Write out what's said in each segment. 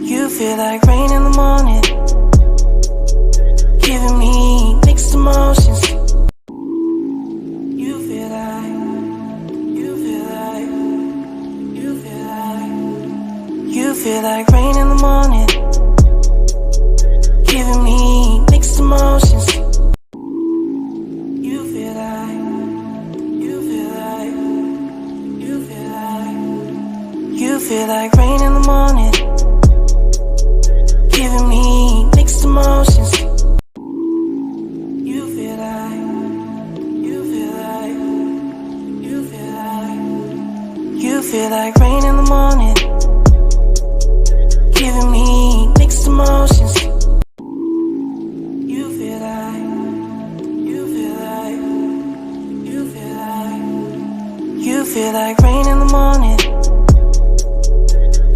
You feel like rain in the morning, giving me mixed emotions. You feel like, you feel like, you feel like, you feel like rain in the morning, giving me mixed emotions. You feel like, you feel like, you feel like, you feel like rain in the morning, giving me mixed emotions. You feel like, you feel like, you feel like, you feel like rain in the morning, giving me mixed emotions. You feel like, you feel like, you feel like, you feel like rain in the morning,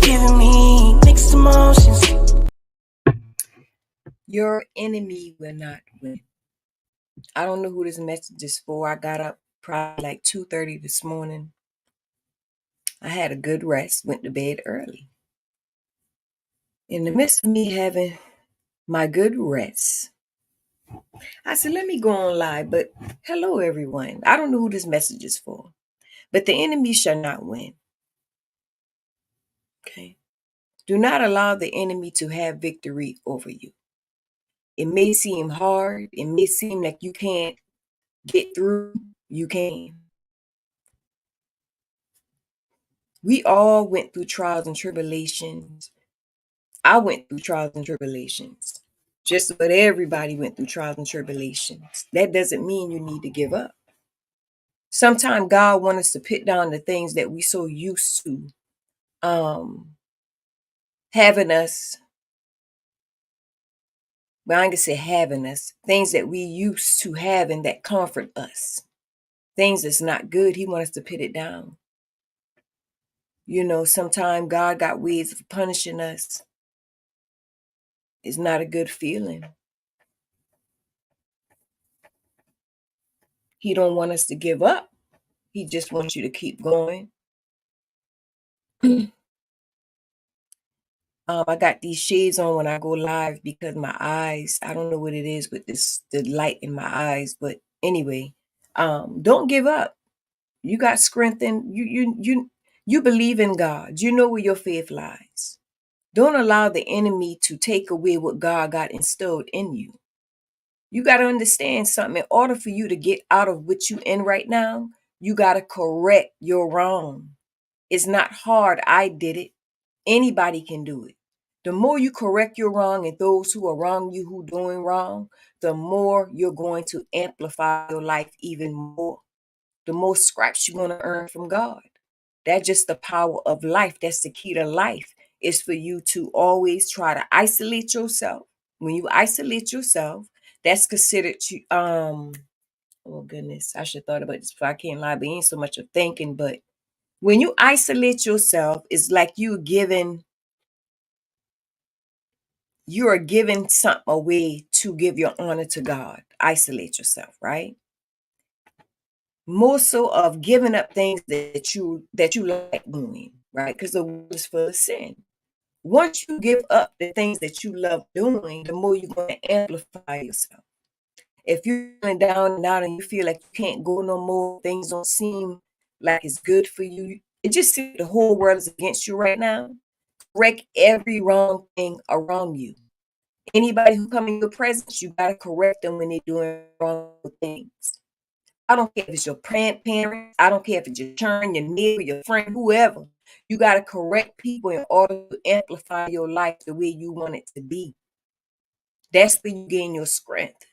giving me mixed emotions. Your enemy will not win. I don't know who this message is for. I got up probably like 2:30 this morning. I had a good rest, went to bed early. In the midst of me having my good rest, I said, let me go on live. But hello, everyone. I don't know who this message is for, but the enemy shall not win. Okay. Do not allow the enemy to have victory over you. It may seem hard. It may seem like you can't get through. You can. We all went through trials and tribulations. I went through trials and tribulations. Just about everybody went through trials and tribulations. That doesn't mean you need to give up. Sometimes God wants us to put down the things that we so used to having us. Well, I ain't gonna say having us. Things that we used to having that comfort us. Things that's not good, he wants us to put it down. You know, sometimes God got ways of punishing us. It's not a good feeling. He don't want us to give up. He just wants you to keep going. I got these shades on when I go live because my eyes, I don't know what it is with the light in my eyes, but anyway, don't give up. You got strength in you believe in God. You know where your faith lies. Don't allow the enemy to take away what God got instilled in you. You got to understand something. In order for you to get out of what you in right now, you got to correct your wrong. It's not hard. I did it. Anybody can do it. The more you correct your wrong and those who are wrong you who doing wrong, the more you're going to amplify your life even more. The more scraps you're going to earn from God. That's just the power of life. That's the key to life, is for you to always try to isolate yourself. When you isolate yourself, that's considered to oh goodness, I should have thought about this before. I can't lie, but it ain't so much of thinking, but when you isolate yourself, it's like you are giving something away to give your honor to God. Isolate yourself, right? More so of giving up things that you like doing, right? Because the world is full of sin. Once you give up the things that you love doing, the more you're going to amplify yourself. If you're feeling down and out and you feel like you can't go no more, things don't seem like it's good for you, it just seems the whole world is against you right now. Correct every wrong thing around you. Anybody who come in your presence, you got to correct them when they're doing wrong things. I don't care if it's your parents. I don't care if it's your children, your neighbor, your friend, whoever. You got to correct people in order to amplify your life the way you want it to be. That's where you gain your strength.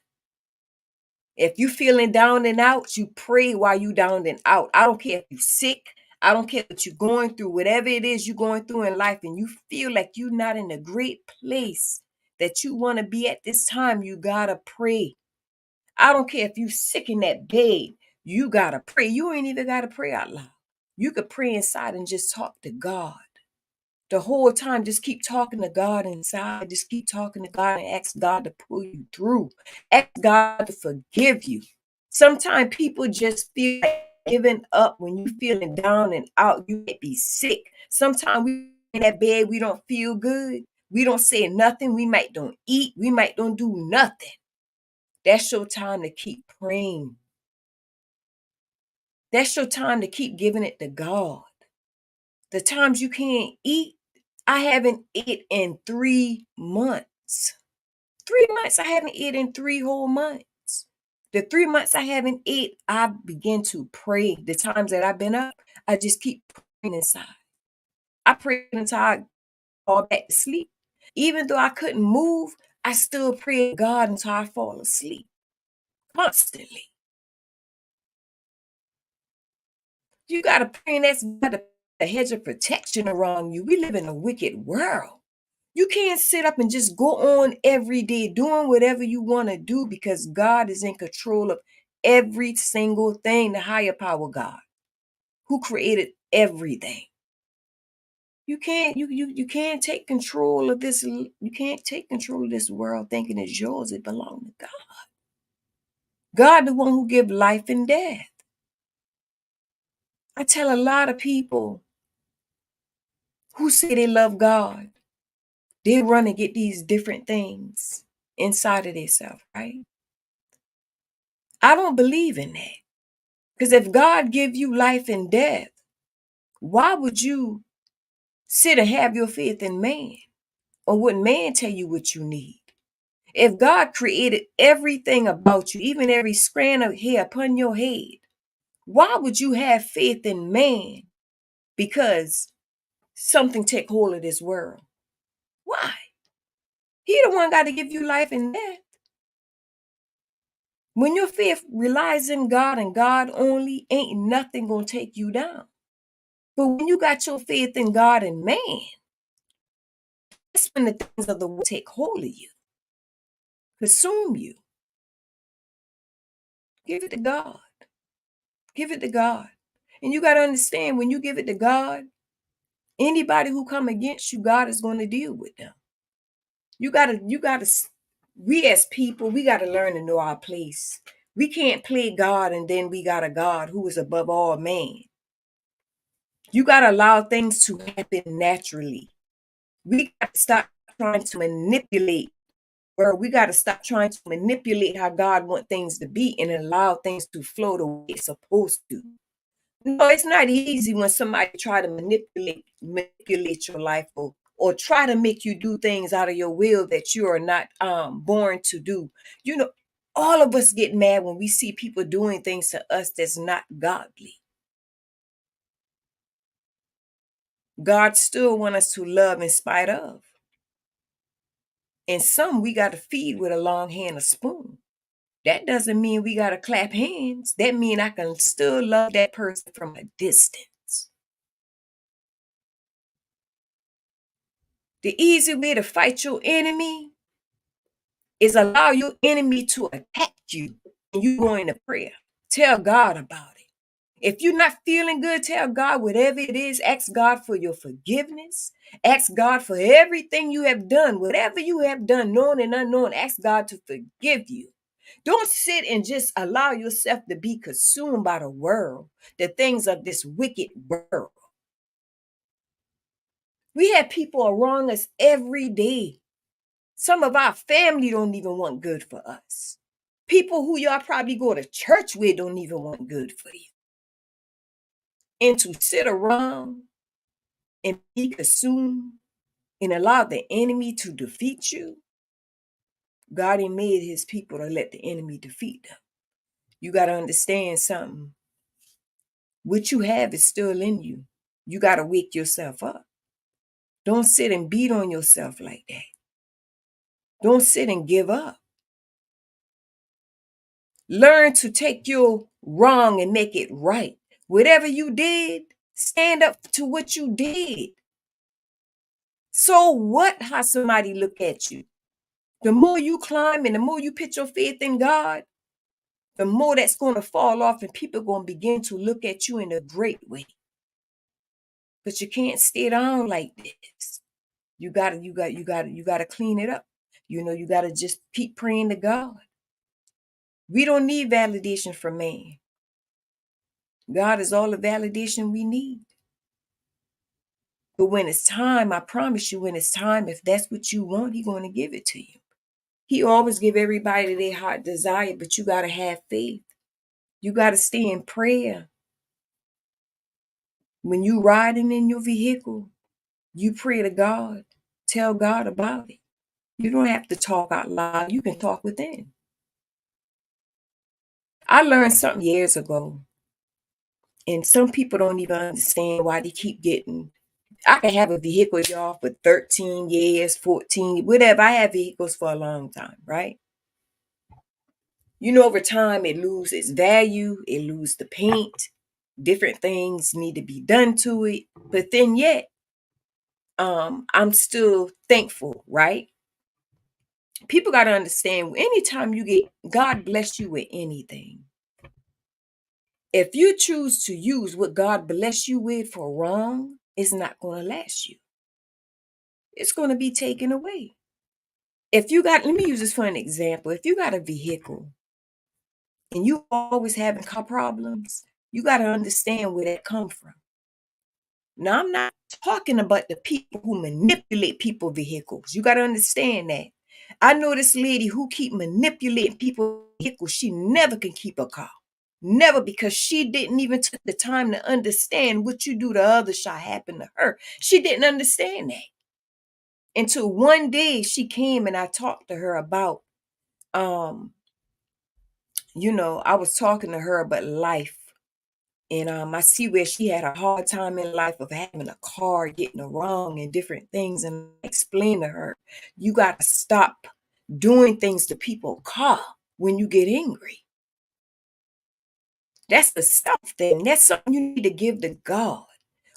If you feeling down and out, you pray while you down and out. I don't care if you're sick. I don't care what you're going through. Whatever it is you're going through in life and you feel like you're not in a great place that you want to be at this time, you got to pray. I don't care if you're sick in that bed. You got to pray. You ain't even got to pray out loud. You could pray inside and just talk to God. The whole time, just keep talking to God inside. Just keep talking to God and ask God to pull you through. Ask God to forgive you. Sometimes people just feel like giving up when you're feeling down and out. You might be sick. Sometimes we in that bed, we don't feel good. We don't say nothing. We might don't eat. We might don't do nothing. That's your time to keep praying. That's your time to keep giving it to God. The times you can't eat, I haven't eaten in 3 months. 3 months, I haven't eaten in 3 whole months. The 3 months I haven't eaten, I begin to pray. The times that I've been up, I just keep praying inside. I prayed until I fall back to sleep. Even though I couldn't move, I still prayed God until I fall asleep. Constantly. You got to pray, and that's got a hedge of protection around you. We live in a wicked world. You can't sit up and just go on every day doing whatever you want to do because God is in control of every single thing, the higher power God who created everything. You can't take control of this. You can't take control of this world thinking it's yours. It belongs to God. God, the one who gives life and death. I tell a lot of people who say they love God, they run and get these different things inside of themselves, right? I don't believe in that. Because if God give you life and death, why would you sit and have your faith in man? Or would man tell you what you need? If God created everything about you, even every strand of hair upon your head, why would you have faith in man because something take hold of this world? Why? He the one got to give you life and death. When your faith relies in God and God only, ain't nothing gonna take you down. But when you got your faith in God and man, that's when the things of the world take hold of you, consume you. Give it to God. Give it to God. And you got to understand, when you give it to God, anybody who come against you, God is going to deal with them. We as people, we got to learn to know our place. We can't play God and then we got a God who is above all man. You got to allow things to happen naturally. We got to stop trying to manipulate, or we got to stop trying to manipulate how God wants things to be and allow things to flow the way it's supposed to. No, it's not easy when somebody try to manipulate your life, or try to make you do things out of your will that you are not born to do. You know, all of us get mad when we see people doing things to us that's not godly. God still wants us to love in spite of. And some we got to feed with a long hand, a spoon. That doesn't mean we got to clap hands. That means I can still love that person from a distance. The easy way to fight your enemy is allow your enemy to attack you and you go into prayer. Tell God about it. If you're not feeling good, tell God whatever it is. Ask God for your forgiveness. Ask God for everything you have done. Whatever you have done, known and unknown, ask God to forgive you. Don't sit and just allow yourself to be consumed by the world, the things of this wicked world. We have people around us every day. Some of our family don't even want good for us. People who y'all probably go to church with don't even want good for you. And to sit around and be consumed and allow the enemy to defeat you, God ain't made his people to let the enemy defeat them. You got to understand something. What you have is still in you. You got to wake yourself up. Don't sit and beat on yourself like that. Don't sit and give up. Learn to take your wrong and make it right. Whatever you did, stand up to what you did. So what, how somebody look at you? The more you climb and the more you put your faith in God, the more that's going to fall off and people are going to begin to look at you in a great way. But you can't stay down like this. You gotta clean it up. You gotta just keep praying to God. We don't need validation from man. God is all the validation we need. But when it's time, I promise you, when it's time, if that's what you want, He's going to give it to you. He always give everybody their heart desire, but you got to have faith. You got to stay in prayer. When you riding in your vehicle, you pray to God. Tell God about it. You don't have to talk out loud. You can talk within. I learned something years ago, and some people don't even understand why they keep getting. I can have a vehicle, y'all, for 13 years, 14, whatever. I have vehicles for a long time, right? Over time, it loses its value, it loses the paint, different things need to be done to it. But then yet, I'm still thankful, right? People got to understand anytime you get God bless you with anything. If you choose to use what God bless you with for wrong, it's not going to last you. It's going to be taken away. If you got, let me use this for an example. If you got a vehicle and you always having car problems, you got to understand where that come from. Now, I'm not talking about the people who manipulate people's vehicles. You got to understand that. I know this lady who keep manipulating people's vehicles. She never can keep a car. Never, because she didn't even take the time to understand what you do to others shall happen to her. She didn't understand that. Until one day she came and I talked to her about, I was talking to her about life. And I see where she had a hard time in life of having a car, getting it wrong and different things. And I explained to her, you got to stop doing things to people's car when you get angry. That's the self thing. That's something you need to give to God.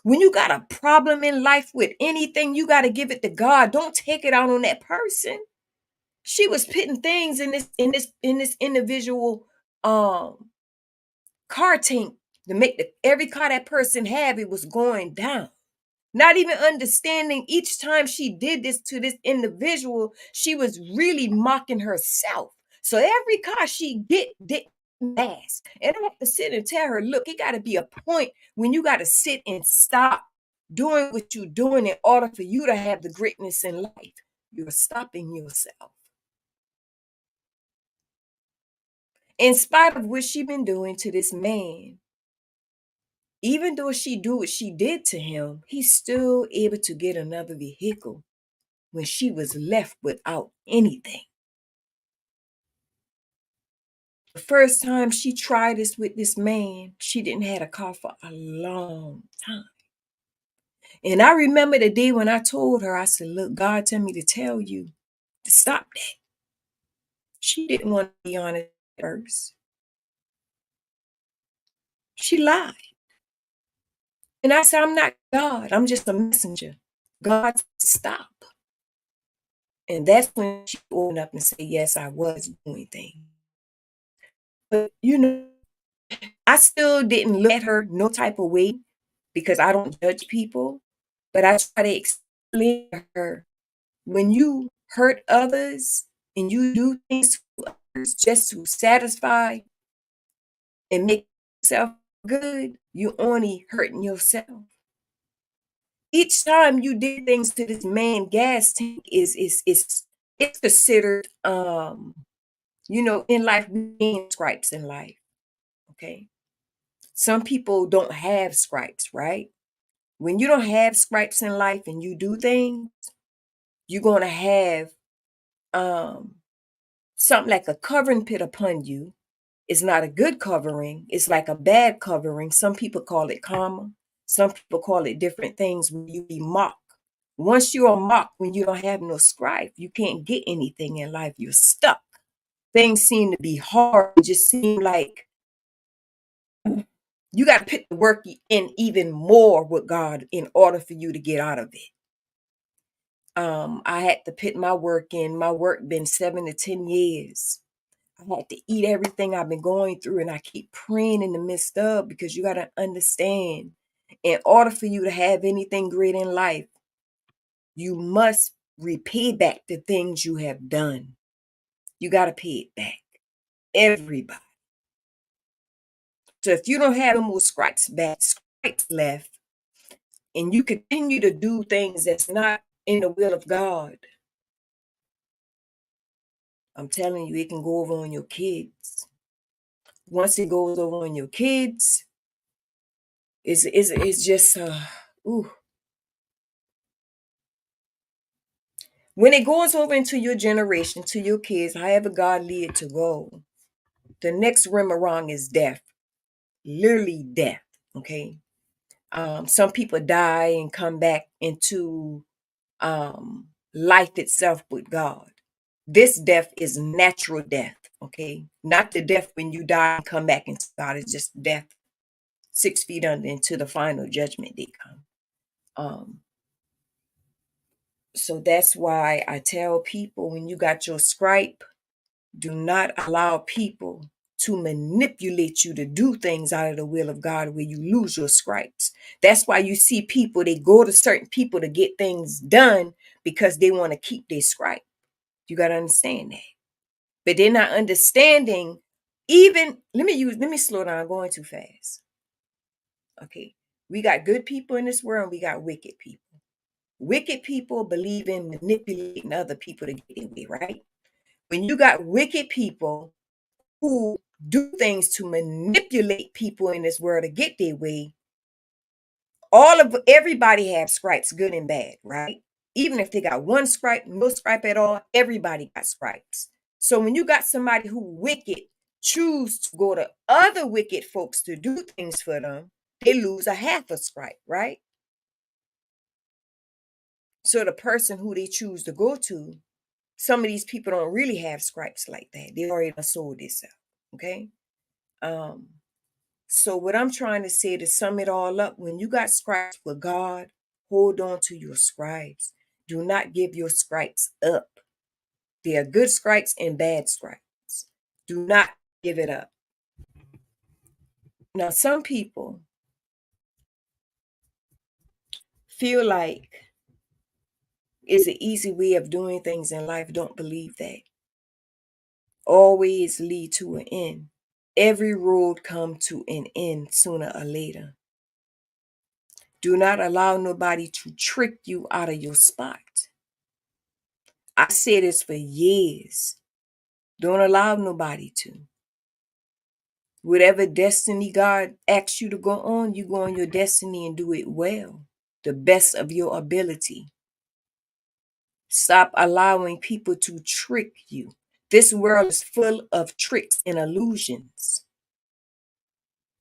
When you got a problem in life with anything, you got to give it to God. Don't take it out on that person. She was putting things in this individual car tank to make every car that person had, it was going down. Not even understanding each time she did this to this individual, she was really mocking herself. So every car she did mask. And I have to sit and tell her, look, it got to be a point when you got to sit and stop doing what you're doing in order for you to have the greatness in life. You're stopping yourself. In spite of what she been doing to this man, even though she do what she did to him, he's still able to get another vehicle when she was left without anything. The first time she tried this with this man, she didn't have a car for a long time. And I remember the day when I told her, I said, look, God told me to tell you to stop that. She didn't want to be honest at first. She lied. And I said, I'm not God. I'm just a messenger. God, stop. And that's when she opened up and said, yes, I was doing things. But, I still didn't look at her no type of way because I don't judge people. But I try to explain to her, when you hurt others and you do things to others just to satisfy and make yourself good, you only hurting yourself. Each time you did things to this man gas tank is it's considered in life we gain stripes in life. Okay. Some people don't have stripes, right? When you don't have stripes in life and you do things, you're gonna have um something like a covering put upon you. It's not a good covering, it's like a bad covering. Some people call it karma, some people call it different things when you be mocked. Once you are mocked, when you don't have no stripe, you can't get anything in life. You're stuck. Things seem to be hard. It just seem like you got to put the work in even more with God in order for you to get out of it. I had to put my work in. My work been 7 to 10 years. I had to eat everything I've been going through, and I keep praying in the midst of, because you got to understand, in order for you to have anything great in life, you must repay back the things you have done. You got to pay it back. Everybody. So if you don't have no more stripes left, and you continue to do things that's not in the will of God, I'm telling you, it can go over on your kids. Once it goes over on your kids, it's just ooh. When it goes over into your generation, to your kids, however God lead it to go, the next rim around is death, literally death. Okay. Some people die and come back into life itself with God. This death is natural death. Okay, not the death when you die and come back into God. It's just death 6 feet under into the final judgment they come. Um, so that's why I tell people, when you got your scripe, do not allow people to manipulate you to do things out of the will of God where you lose your scripes. That's why you see people, they go to certain people to get things done because they want to keep their scripe. You got to understand that. But they're not understanding. Even let me slow down, I'm going too fast. Okay. We got good people in this world and we got wicked people. Wicked people believe in manipulating other people to get their way, right? When you got wicked people who do things to manipulate people in this world to get their way, everybody have scrapes, good and bad, right? Even if they got one scrape, no scrape at all, everybody got scrapes. So when you got somebody who wicked choose to go to other wicked folks to do things for them, they lose a half a scrape, right? So the person who they choose to go to, some of these people don't really have scrapes like that. They already done sold themselves. Okay. Um, so what I'm trying to say, to sum it all up, when you got scribes with God, hold on to your scribes. Do not give your scribes up. There are good scribes and bad scribes. Do not give it up. Now, some people feel like it's an easy way of doing things in life. Don't believe that. Always lead to an end. Every road come to an end sooner or later. Do not allow nobody to trick you out of your spot. I said this for years. Don't allow nobody to. Whatever destiny God asks you to go on, you go on your destiny and do it well, the best of your ability. Stop allowing people to trick you. This world is full of tricks and illusions.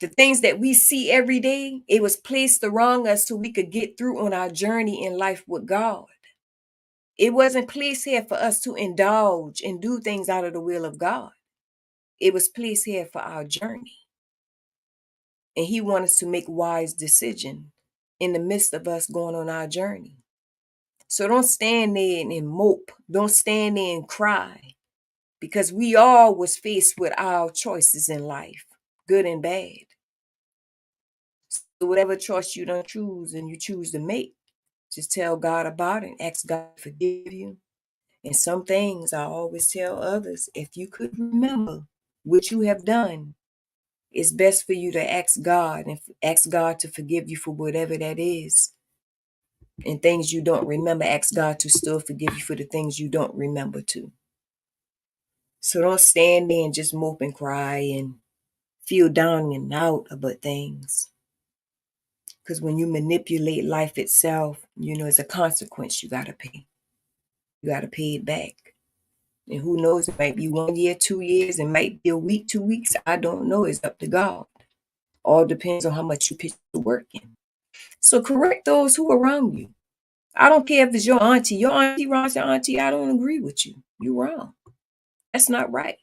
The things that we see every day, it was placed around us so we could get through on our journey in life with God. It wasn't placed here for us to indulge and do things out of the will of God. It was placed here for our journey. And he wants us to make wise decisions in the midst of us going on our journey. So don't stand there and mope. Don't stand there and cry. Because we all was faced with our choices in life, good and bad. So whatever choice you don't choose and you choose to make, just tell God about it and ask God to forgive you. And some things I always tell others, if you could remember what you have done, it's best for you to ask God and ask God to forgive you for whatever that is. And things you don't remember, ask God to still forgive you for the things you don't remember too. So don't stand there and just mope and cry and feel down and out about things. Because when you manipulate life itself, it's a consequence you got to pay. You got to pay it back. And who knows, it might be 1 year, 2 years, it might be a week, 2 weeks. I don't know. It's up to God. All depends on how much you put the work in. So correct those who are around you. I don't care if it's your auntie. Your auntie wrong, your auntie, I don't agree with you. You're wrong. That's not right.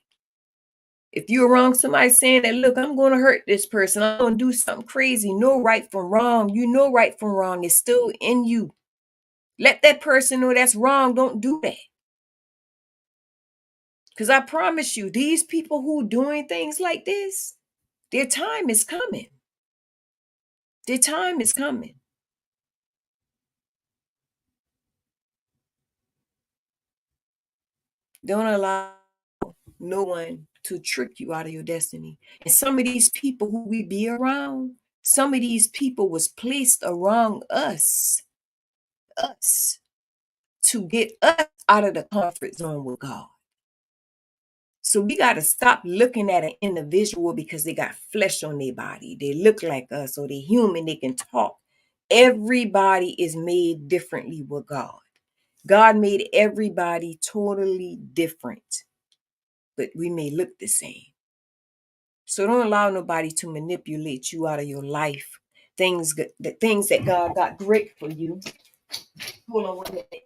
If you're wrong, somebody saying that, look, I'm going to hurt this person, I'm going to do something crazy, know right from wrong. You know right from wrong. It's still in you. Let that person know that's wrong. Don't do that. Because I promise you, these people who doing things like this, their time is coming. Their time is coming. Don't allow no one to trick you out of your destiny. And some of these people who we be around, Some of these people was placed around us to get us out of the comfort zone with God. So we got to stop looking at an individual because they got flesh on their body. They look like us or they're human, they can talk. Everybody is made differently with God. God made everybody totally different, but we may look the same. So don't allow nobody to manipulate you out of your life. The things that God got great for you. Hold on 1 minute.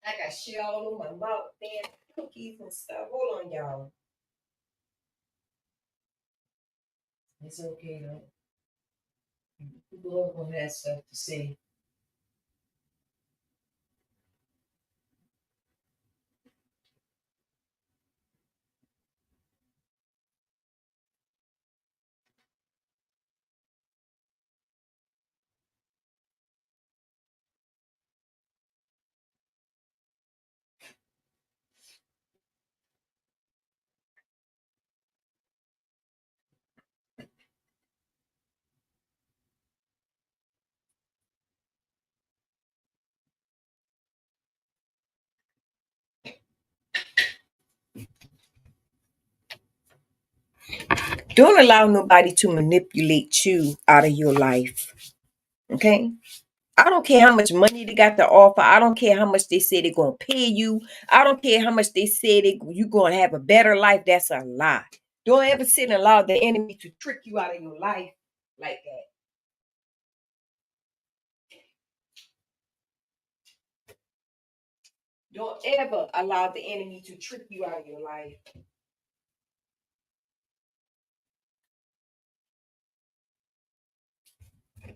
I got shit all over my mouth, damn cookies and stuff. Hold on, y'all. It's okay though. People are gonna have stuff to say. Don't allow nobody to manipulate you out of your life. Okay? I don't care how much money they got to offer. I don't care how much they say they're gonna pay you. I don't care how much they say you're gonna have a better life. That's a lie. Don't ever sit and allow the enemy to trick you out of your life like that. Don't ever allow the enemy to trick you out of your life.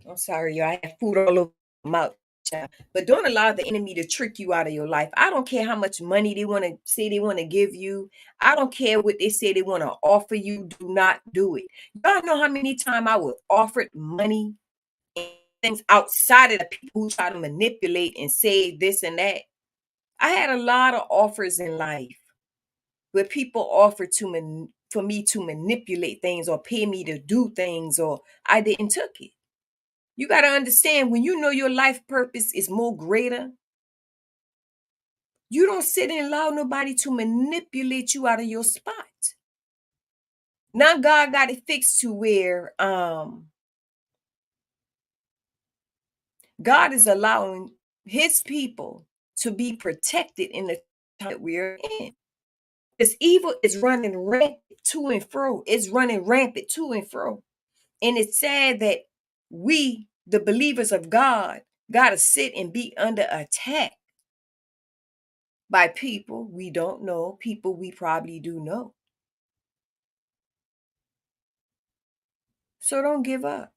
I'm sorry, y'all. I have food all over my mouth. Child. But don't allow the enemy to trick you out of your life. I don't care how much money they want to say they want to give you. I don't care what they say they want to offer you. Do not do it. Y'all know how many times I was offered money and things outside of the people who try to manipulate and say this and that. I had a lot of offers in life where people offered for me to manipulate things or pay me to do things, or I didn't took it. You got to understand, when you know your life purpose is more greater, you don't sit and allow nobody to manipulate you out of your spot. Now God got it fixed to where God is allowing his people to be protected in the time that we're in. This evil is running rampant to and fro. It's running rampant to and fro. And it's sad that we, the believers of God, got to sit and be under attack by people we don't know, people we probably do know. So don't give up.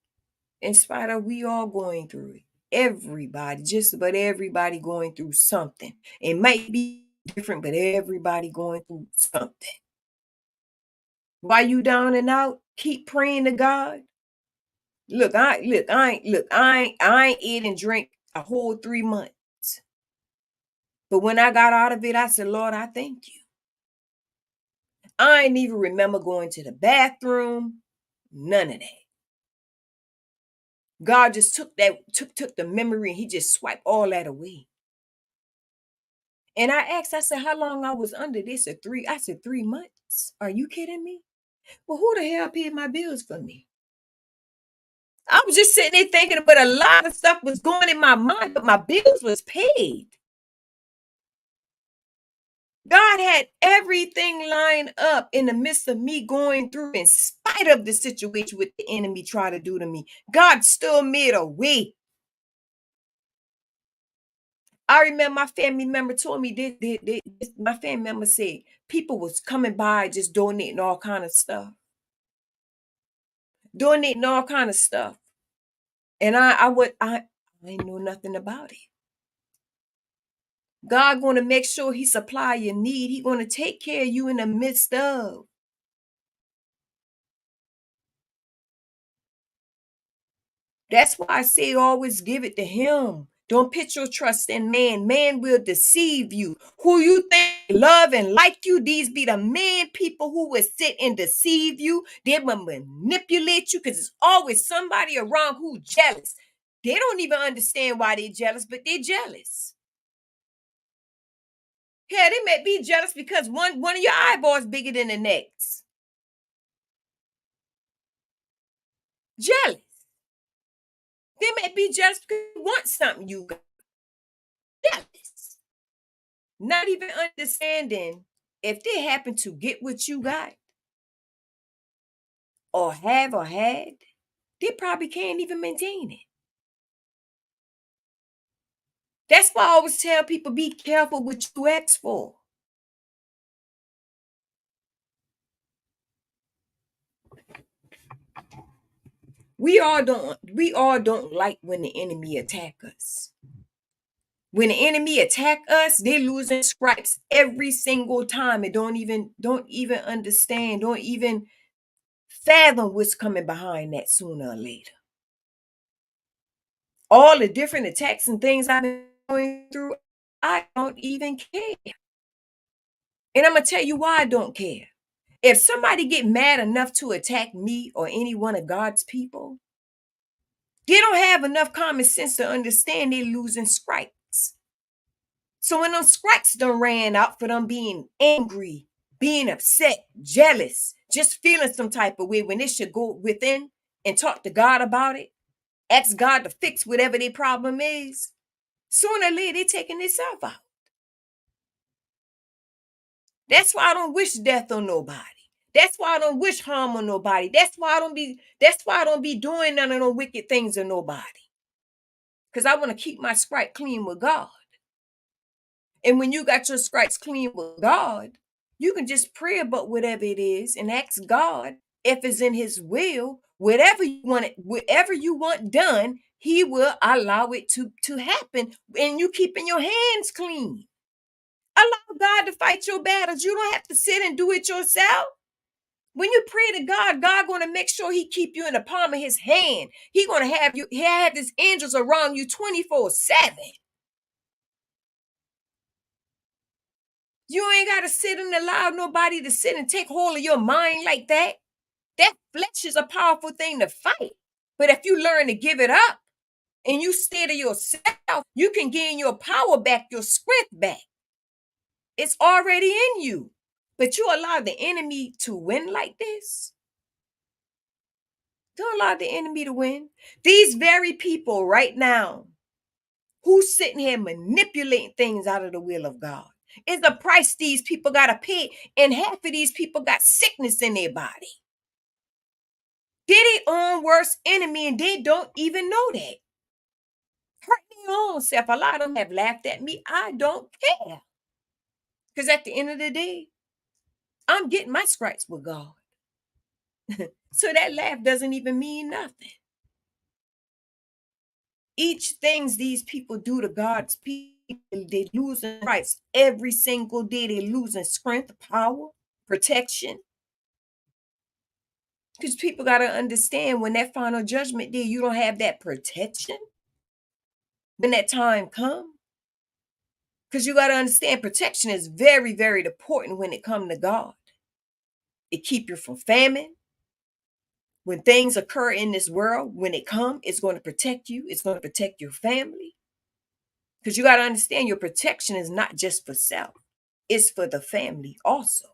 In spite of we all going through it. Everybody, just about everybody going through something. It might be different, but everybody going through something. While you down and out, keep praying to God. I ain't eat and drink a whole 3 months. But when I got out of it, I said, Lord, I thank you. I ain't even remember going to the bathroom. None of that. God just took the memory and he just swiped all that away. And I asked, I said, how long I was under this? I said 3 months. Are you kidding me? Well, who the hell paid my bills for me? I was just sitting there thinking, but a lot of stuff was going in my mind, but my bills was paid. God had everything lined up in the midst of me going through, in spite of the situation with the enemy trying to do to me. God still made a way. I remember my family member told me my family member said people was coming by just donating all kind of stuff. Donating all kind of stuff. And I ain't know nothing about it. God gonna make sure he supply your need. He gonna take care of you in the midst of. That's why I say always give it to him. Don't put your trust in man. Man will deceive you. Who you think love and like you, these be the man people who will sit and deceive you. They will manipulate you because there's always somebody around who jealous. They don't even understand why they're jealous, but they're jealous. Yeah, they may be jealous because one of your eyeballs bigger than the next. Jealous. They may be jealous because you want something you got. Jealous. Not even understanding if they happen to get what you got or have or had, they probably can't even maintain it. That's why I always tell people be careful what you ask for. We all don't like when the enemy attack us. When the enemy attack us, they losing stripes every single time and don't even understand, don't even fathom what's coming behind that sooner or later. All the different attacks and things I've been going through, I don't even care. And I'm gonna tell you why I don't care. If somebody get mad enough to attack me or any one of God's people, they don't have enough common sense to understand they losing strikes. So when those strikes done ran out for them being angry, being upset, jealous, just feeling some type of way when they should go within and talk to God about it, ask God to fix whatever their problem is, sooner or later they taking themselves out. That's why I don't wish death on nobody. That's why I don't wish harm on nobody. That's why I don't be doing none of no wicked things to nobody. Because I want to keep my sprite clean with God. And when you got your sprites clean with God, you can just pray about whatever it is and ask God if it's in his will, whatever you want done, he will allow it to happen. And you keeping your hands clean. Allow God to fight your battles. You don't have to sit and do it yourself. When you pray to God going to make sure he keep you in the palm of his hand. He going to have his angels around you 24/7. You ain't got to sit and allow nobody to sit and take hold of your mind like that. That flesh is a powerful thing to fight. But if you learn to give it up and you stay to yourself, you can gain your power back, your strength back. It's already in you. But you allow the enemy to win like this. Don't allow the enemy to win. These very people right now who's sitting here manipulating things out of the will of God. It's the price these people got to pay. And half of these people got sickness in their body. They're their own worst enemy and they don't even know that. Hurt their own self. A lot of them have laughed at me. I don't care. Because at the end of the day, I'm getting my stripes with God. So that laugh doesn't even mean nothing. Each things these people do to God's people, they losing rights every single day. They losing strength, power, protection. Because people got to understand when that final judgment day, you don't have that protection when that time comes. Because you got to understand protection is very, very important when it comes to God. It keep you from famine. When things occur in this world, when it comes, it's going to protect you. It's going to protect your family. Because you got to understand your protection is not just for self. It's for the family also.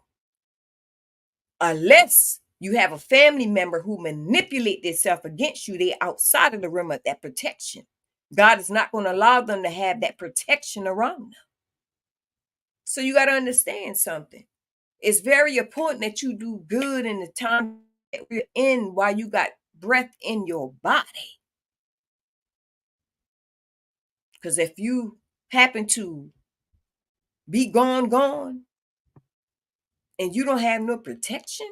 Unless you have a family member who manipulate themselves against you, they're outside of the realm of that protection. God is not going to allow them to have that protection around them. So you got to understand something. It's very important that you do good in the time that we're in while you got breath in your body. Because if you happen to be gone, and you don't have no protection,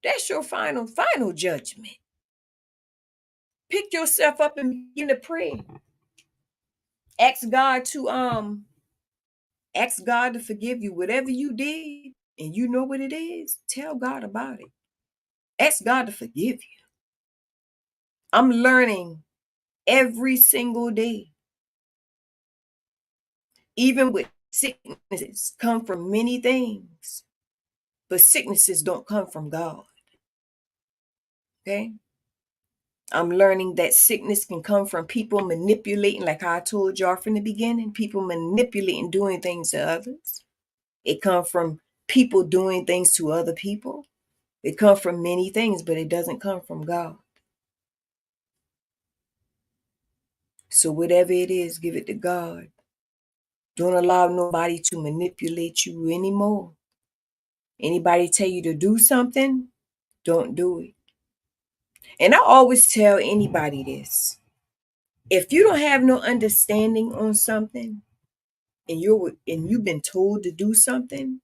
that's your final judgment. Pick yourself up and begin to pray. Ask God to ask God to forgive you. Whatever you did and you know what it is, tell God about it. Ask God to forgive you. I'm learning every single day. Even with sicknesses, come from many things, but sicknesses don't come from God. Okay? I'm learning that sickness can come from people manipulating, like I told y'all from the beginning, people manipulating, doing things to others. It comes from people doing things to other people. It comes from many things, but it doesn't come from God. So whatever it is, give it to God. Don't allow nobody to manipulate you anymore. Anybody tell you to do something, don't do it. And I always tell anybody this. If you don't have no understanding on something and you've been told to do something,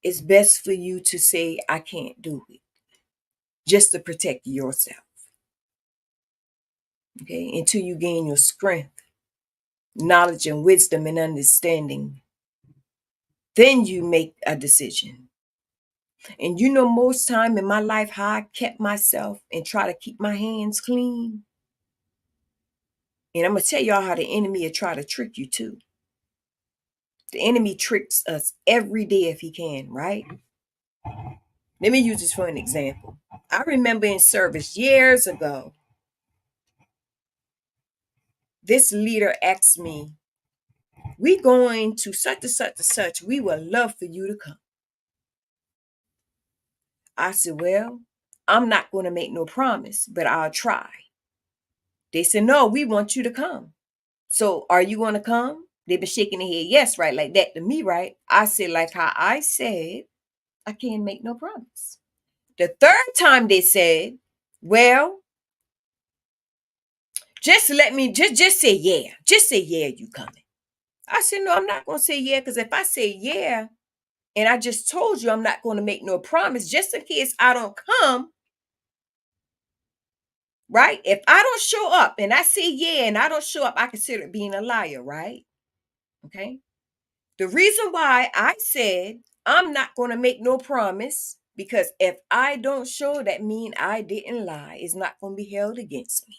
it's best for you to say, I can't do it, just to protect yourself. Okay, until you gain your strength, knowledge and wisdom and understanding, then you make a decision. And you know, most time in my life, how I kept myself and try to keep my hands clean. And I'm gonna tell y'all how the enemy will try to trick you too. The enemy tricks us every day if he can, right? Let me use this for an example. I remember in service years ago, this leader asked me, we going to such and such and such. We would love for you to come. I said, well, I'm not going to make no promise, but I'll try. They said, no, we want you to come. So are you going to come? They've been shaking their head, yes, right, like that to me, right? I said, like how I said, I can't make no promise. The third time they said, well, just let me just say yeah. Just say yeah, you coming. I said, no, I'm not gonna say yeah, because if I say yeah, and I just told you I'm not gonna make no promise, just in case I don't come, right? If I don't show up and I say yeah and I don't show up, I consider it being a liar, right? Okay. The reason why I said I'm not gonna make no promise, because if I don't show, that mean I didn't lie. It's not gonna be held against me.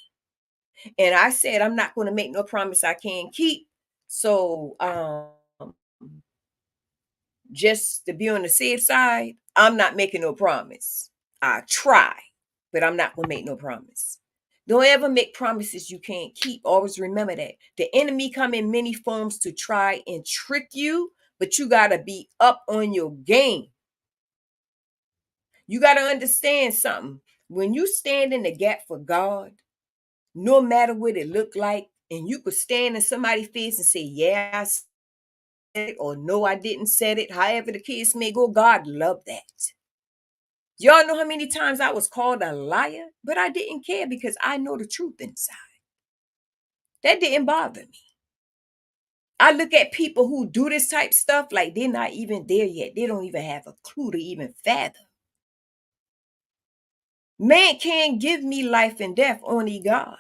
And I said I'm not gonna make no promise I can't keep. So just to be on the safe side, I'm not making no promise. I try, but I'm not gonna make no promise. Don't ever make promises you can't keep. Always remember that. The enemy come in many forms to try and trick you, but you gotta be up on your game. You gotta understand something. When you stand in the gap for God, no matter what it look like, and you could stand in somebody's face and say, yeah, I said it, or no, I didn't said it. However the case may go, God love that. Y'all know how many times I was called a liar, but I didn't care because I know the truth inside. That didn't bother me. I look at people who do this type stuff like they're not even there yet. They don't even have a clue to even fathom. Man can't give me life and death, only God.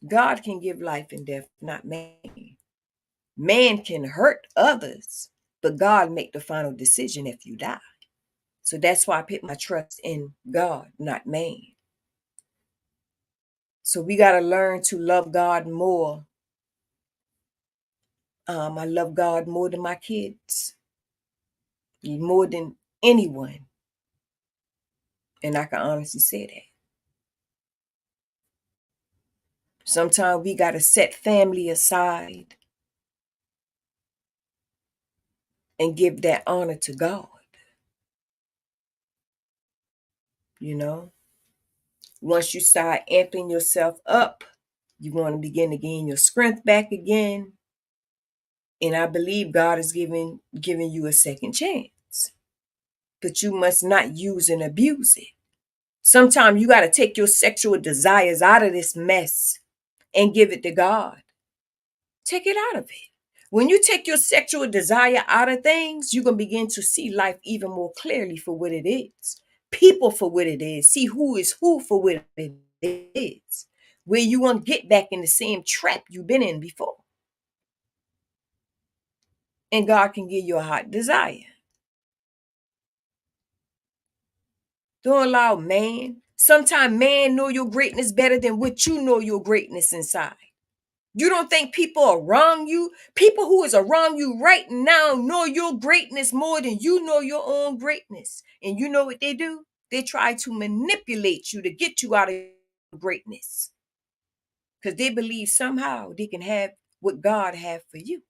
God can give life and death, not man. Man can hurt others, but God make the final decision if you die. So that's why I put my trust in God, not man. So we got to learn to love God more. I love God more than my kids, more than anyone. And I can honestly say that. Sometimes we got to set family aside and give that honor to God. You know, once you start amping yourself up, you want to begin to gain your strength back again. And I believe God is giving you a second chance. But you must not use and abuse it. Sometimes you got to take your sexual desires out of this mess and give it to God. Take it out of it. When you take your sexual desire out of things, you're going to begin to see life even more clearly for what it is. People for what it is. See who is who for what it is. Where you won't get back in the same trap you've been in before. And God can give you a heart desire. Don't allow man. Sometimes man know your greatness better than what you know your greatness inside. You don't think people around you, people who is around you right now know your greatness more than you know your own greatness. And you know what they do? They try to manipulate you to get you out of greatness. Because they believe somehow they can have what God have for you.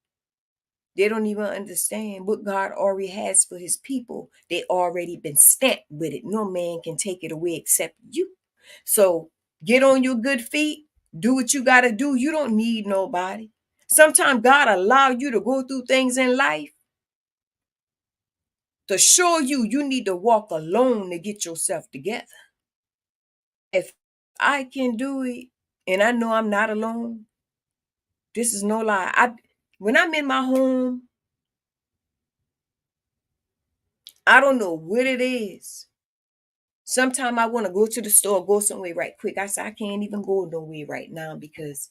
They don't even understand what God already has for his people. They already been stamped with it. No man can take it away except you. So get on your good feet. Do what you got to do. You don't need nobody. Sometimes God allow you to go through things in life to show you need to walk alone to get yourself together. If I can do it and I know I'm not alone, this is no lie. When I'm in my home, I don't know what it is. Sometimes I want to go to the store, go somewhere right quick. I say, I can't even go nowhere right now because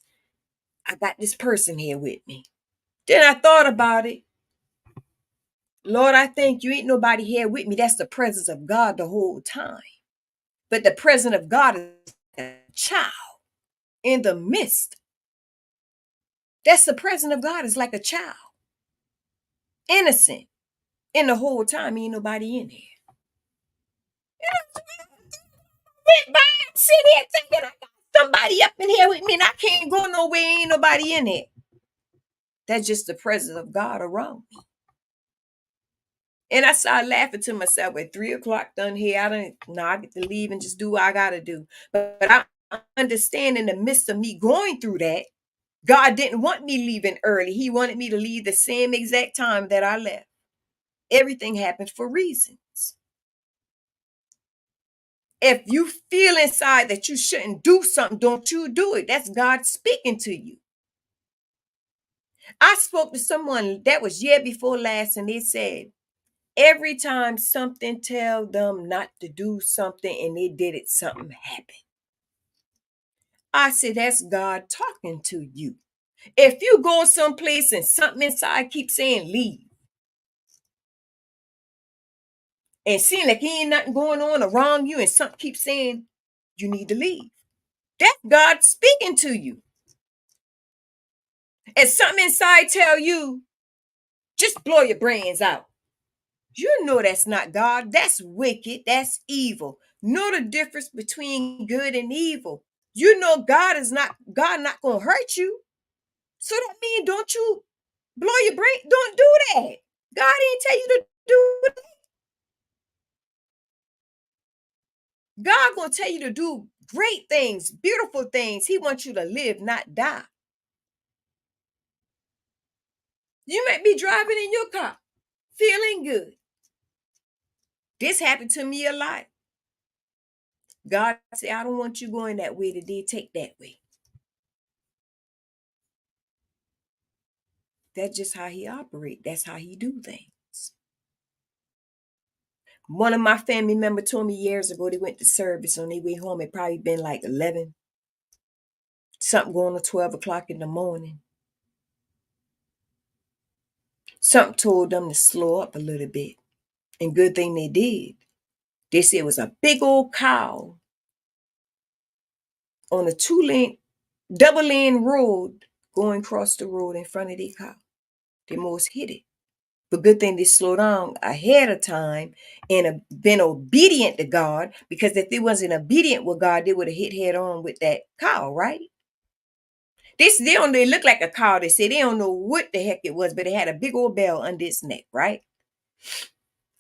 I got this person here with me. Then I thought about it. Lord, I thank you. Ain't nobody here with me. That's the presence of God the whole time. But the presence of God is a child in the midst. That's the presence of God is like a child. Innocent. And the whole time ain't nobody in here. Went by, I'm sitting here thinking I got somebody up in here with me and I can't go nowhere. Ain't nobody in here. That's just the presence of God around me. And I started laughing to myself at 3 o'clock done here. I get to leave and just do what I gotta do. But I understand in the midst of me going through that, God didn't want me leaving early. He wanted me to leave the same exact time that I left. Everything happens for reasons. If you feel inside that you shouldn't do something, don't you do it. That's God speaking to you. I spoke to someone that was year before last, and they said, every time something tell them not to do something and they did it, something happened. I said, that's God talking to you. If you go someplace and something inside keeps saying leave, and seeing like ain't nothing going on around you and something keeps saying you need to leave, that's God speaking to you. And something inside tell you, just blow your brains out. You know that's not God. That's wicked. That's evil. Know the difference between good and evil. You know God not gonna hurt you. So that means don't you blow your brain. Don't do that. God didn't tell you to do it. God gonna tell you to do great things, beautiful things. He wants you to live, not die. You might be driving in your car, feeling good. This happened to me a lot. God said, I don't want you going that way today. Take that way. That's just how he operates. That's how he do things. One of my family members told me years ago they went to service on their way home. It probably been like 11, something going on 12 o'clock in the morning. Something told them to slow up a little bit. And good thing they did. They said it was a big old cow on a double lane road going across the road in front of their car. They most hit it. But good thing they slowed down ahead of time and been obedient to God, because if they wasn't obedient with God, they would have hit head on with that cow, right? They look like a cow. They say they don't know what the heck it was, but it had a big old bell under its neck, right?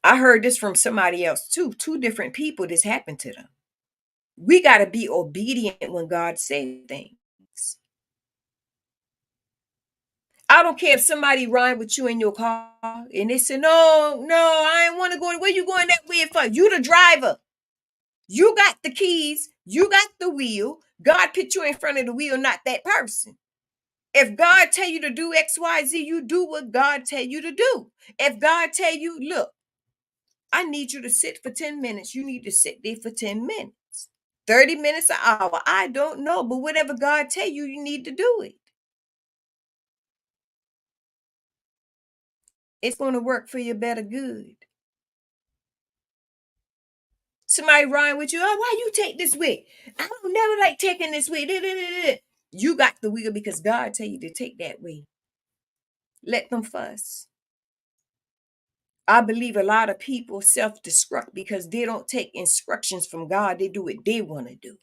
I heard this from somebody else too. Two different people, this happened to them. We got to be obedient when God says things. I don't care if somebody ride with you in your car and they say, no, I ain't want to go. Where you going that way for? You the driver. You got the keys, you got the wheel. God put you in front of the wheel, not that person. If God tell you to do XYZ, you do what God tell you to do. If God tell you, look, I need you to sit for 10 minutes, you need to sit there for 10 minutes. 30 minutes, an hour. I don't know, but whatever God tell you, you need to do it. It's going to work for your better good. Somebody rhyme with you. Oh, why you take this way? I don't never like taking this way. Da, da, da, da. You got the wheel because God tell you to take that way. Let them fuss. I believe a lot of people self-destruct because they don't take instructions from God. They do what they want to do.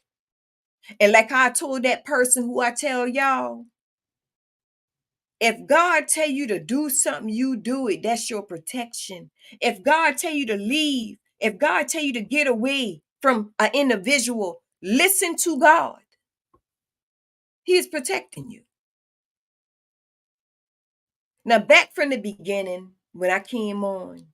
And like I told that person who I tell y'all, if God tell you to do something, you do it. That's your protection. If God tell you to leave, if God tell you to get away from an individual, listen to God. He is protecting you. Now, back from the beginning, when I came on,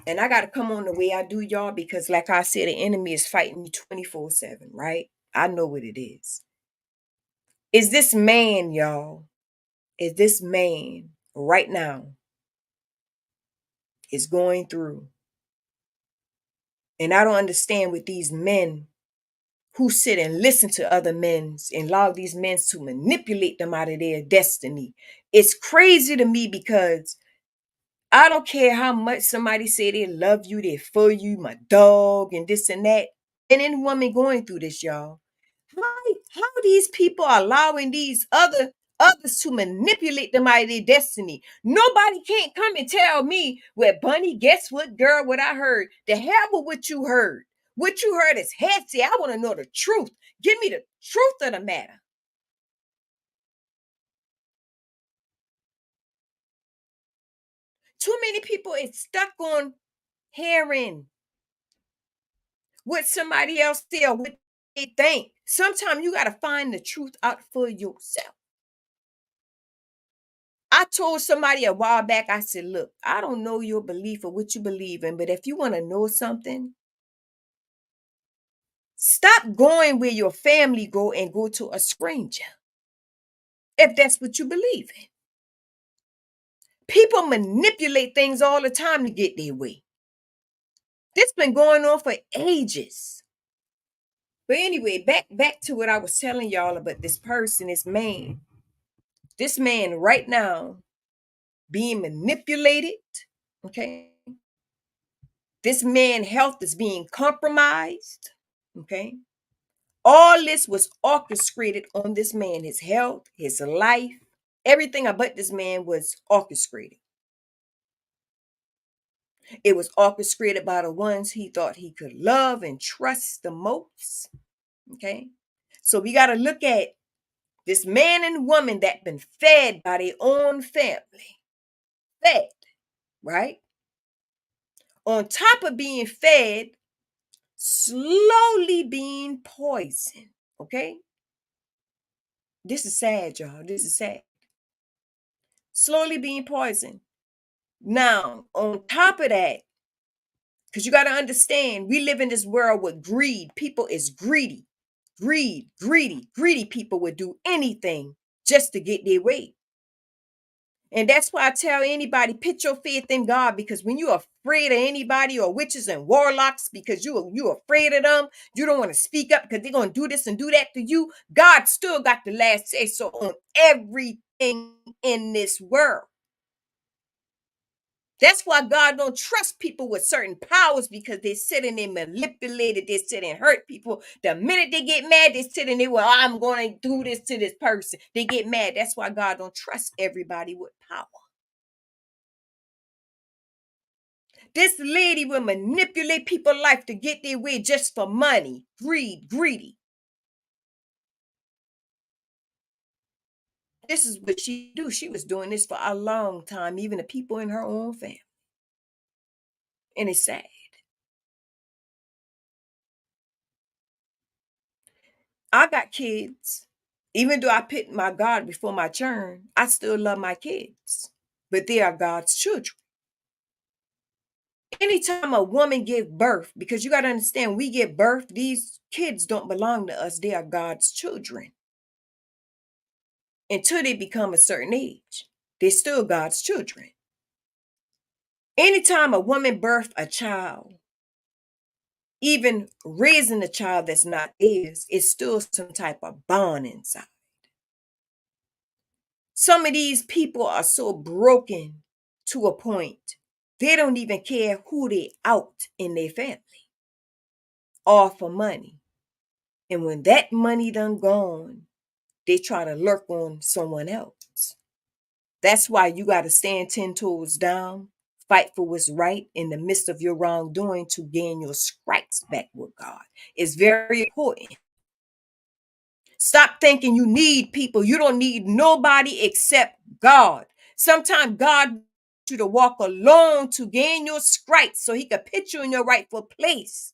and I got to come on the way I do, y'all, because like I said, the enemy is fighting me 24/7, right? I know what it is. Is this man, y'all, is this man right now is going through. And I don't understand with these men who sit and listen to other men and allow these men to manipulate them out of their destiny. It's crazy to me because I don't care how much somebody say they love you, they're for you, my dog, and this and that. And any woman going through this, y'all. How these people are allowing these others to manipulate them out of their destiny. Nobody can't come and tell me, well, Bunny, guess what, girl, what I heard. The hell with what you heard. What you heard is hefty. I want to know the truth. Give me the truth of the matter. Too many people is stuck on hearing what somebody else say or what they think. Sometimes you got to find the truth out for yourself. I told somebody a while back, I said, look, I don't know your belief or what you believe in, but if you want to know something, stop going where your family go and go to a stranger. If that's what you believe in. People manipulate things all the time to get their way. This been going on for ages. But anyway, back to what I was telling y'all about this person, this man. This man right now being manipulated, okay? This man health is being compromised, okay? All this was orchestrated on this man, his health, his life, everything about this man was orchestrated. It was orchestrated by the ones he thought he could love and trust the most, okay? So we got to look at this man and woman that been fed by their own family, fed, right? On top of being fed, slowly being poisoned. Okay? This is sad, y'all. This is sad. Slowly being poisoned. Now, on top of that, because you got to understand, we live in this world with greed. People is greedy. Greedy people would do anything just to get their way. And that's why I tell anybody, put your faith in God, because when you're afraid of anybody or witches and warlocks, because you're afraid of them, you don't want to speak up because they're going to do this and do that to you. God still got the last say so on everything in this world. That's why God don't trust people with certain powers, because they're sitting there manipulated. They're sitting and hurt people. The minute they get mad, they're sitting there, well, I'm going to do this to this person. They get mad. That's why God don't trust everybody with power. This lady will manipulate people's life to get their way just for money. Greedy. This is what she do. She was doing this for a long time, even the people in her own family. And it's sad. I got kids. Even though I put my God before my churn, I still love my kids. But they are God's children. Anytime a woman give birth, because you got to understand, we give birth, these kids don't belong to us. They are God's children until they become a certain age. They're still God's children. Anytime a woman birth a child, even raising a child that's not theirs, it's still some type of bond inside. Some of these people are so broken to a point, they don't even care who they out in their family, all for money. And when that money done gone, they try to lurk on someone else. That's why you got to stand 10 toes down, fight for what's right in the midst of your wrongdoing to gain your stripes back with God. It's very important. Stop thinking you need people. You don't need nobody except God. Sometimes God wants you to walk alone to gain your stripes so he can put you in your rightful place.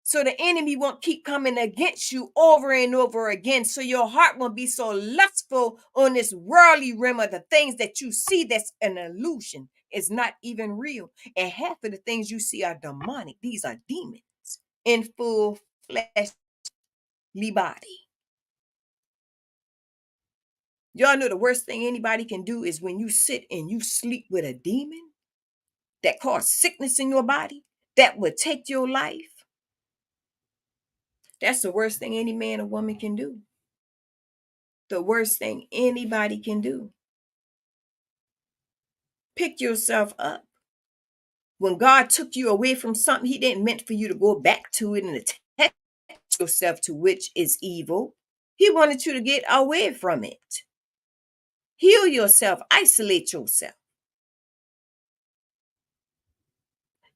So the enemy won't keep coming against you over and over again. So your heart won't be so lustful on this worldly realm of the things that you see that's an illusion. It's not even real. And half of the things you see are demonic. These are demons in full fleshly body. Y'all know the worst thing anybody can do is when you sit and you sleep with a demon that causes sickness in your body, that would take your life. That's the worst thing any man or woman can do. The worst thing anybody can do. Pick yourself up. When God took you away from something, he didn't meant for you to go back to it and attach yourself to which is evil. He wanted you to get away from it. Heal yourself, isolate yourself.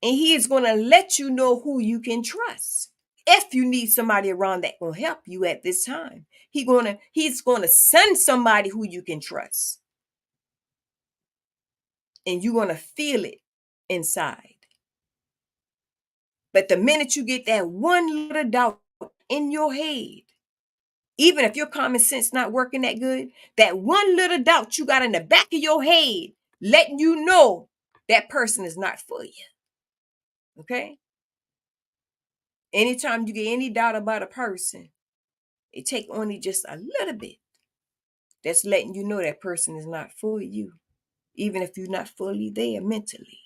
And he is going to let you know who you can trust. If you need somebody around that will help you at this time, he's going to send somebody who you can trust. And you're going to feel it inside. But the minute you get that one little doubt in your head, even if your common sense not working that good, that one little doubt you got in the back of your head, letting you know that person is not for you. Okay? Anytime you get any doubt about a person, it take only just a little bit. That's letting you know that person is not for you, even if you're not fully there mentally.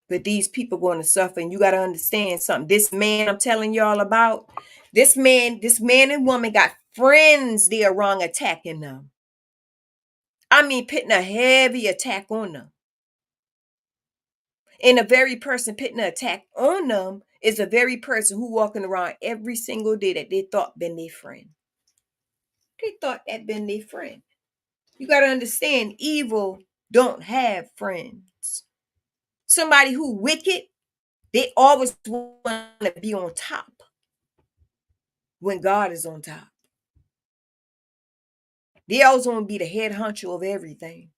But these people going to suffer, and you got to understand something. This man I'm telling y'all about, this man and woman got friends they are wrong attacking them. I mean, putting a heavy attack on them. And the very person putting an attack on them is the very person who walking around every single day that they thought been their friend. They thought that been their friend. You got to understand, evil don't have friends. Somebody who wicked, they always want to be on top when God is on top. They always want to be the head honcho of everything.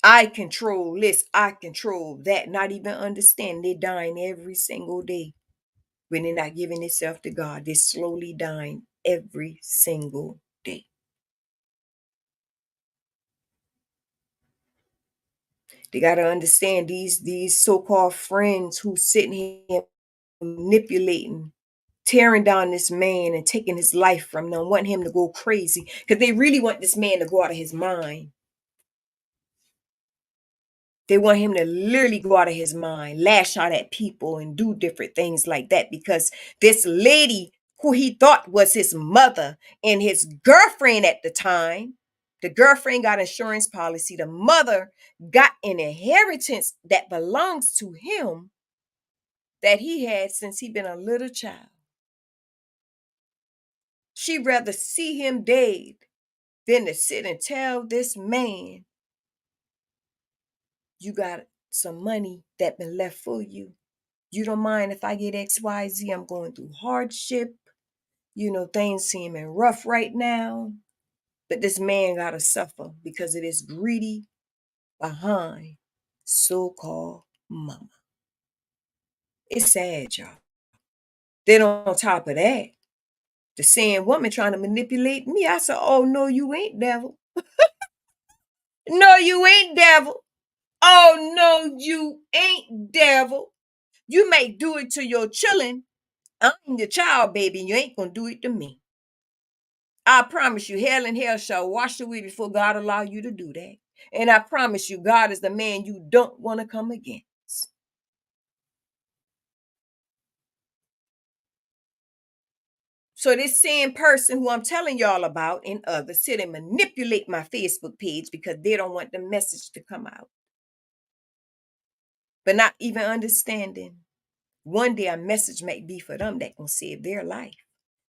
I control this, I control that, not even understand they're dying every single day. When they're not giving themselves to God, they're slowly dying every single day. They got to understand these so-called friends who sitting here manipulating, tearing down this man and taking his life from them, want him to go crazy because they really want this man to go out of his mind. They want him to literally go out of his mind, lash out at people and do different things like that because this lady who he thought was his mother and his girlfriend at the time, the girlfriend got insurance policy. The mother got an inheritance that belongs to him that he had since he been a little child. She'd rather see him dead than to sit and tell this man, you got some money that been left for you. You don't mind if I get XYZ? I'm going through hardship. Things seeming rough right now. But this man got to suffer because of this greedy behind so-called mama. It's sad, y'all. Then on top of that, the same woman trying to manipulate me. I said, oh, no, you ain't, devil. No, you ain't devil. Oh, no, you ain't devil. You may do it to your children. I'm your child, baby, and you ain't gonna do it to me. I promise you, hell and hell shall wash away before God allow you to do that. And I promise you, God is the man you don't want to come against. So this same person who I'm telling y'all about and others sit and manipulate my Facebook page because they don't want the message to come out. But not even understanding. One day a message might be for them that can save their life.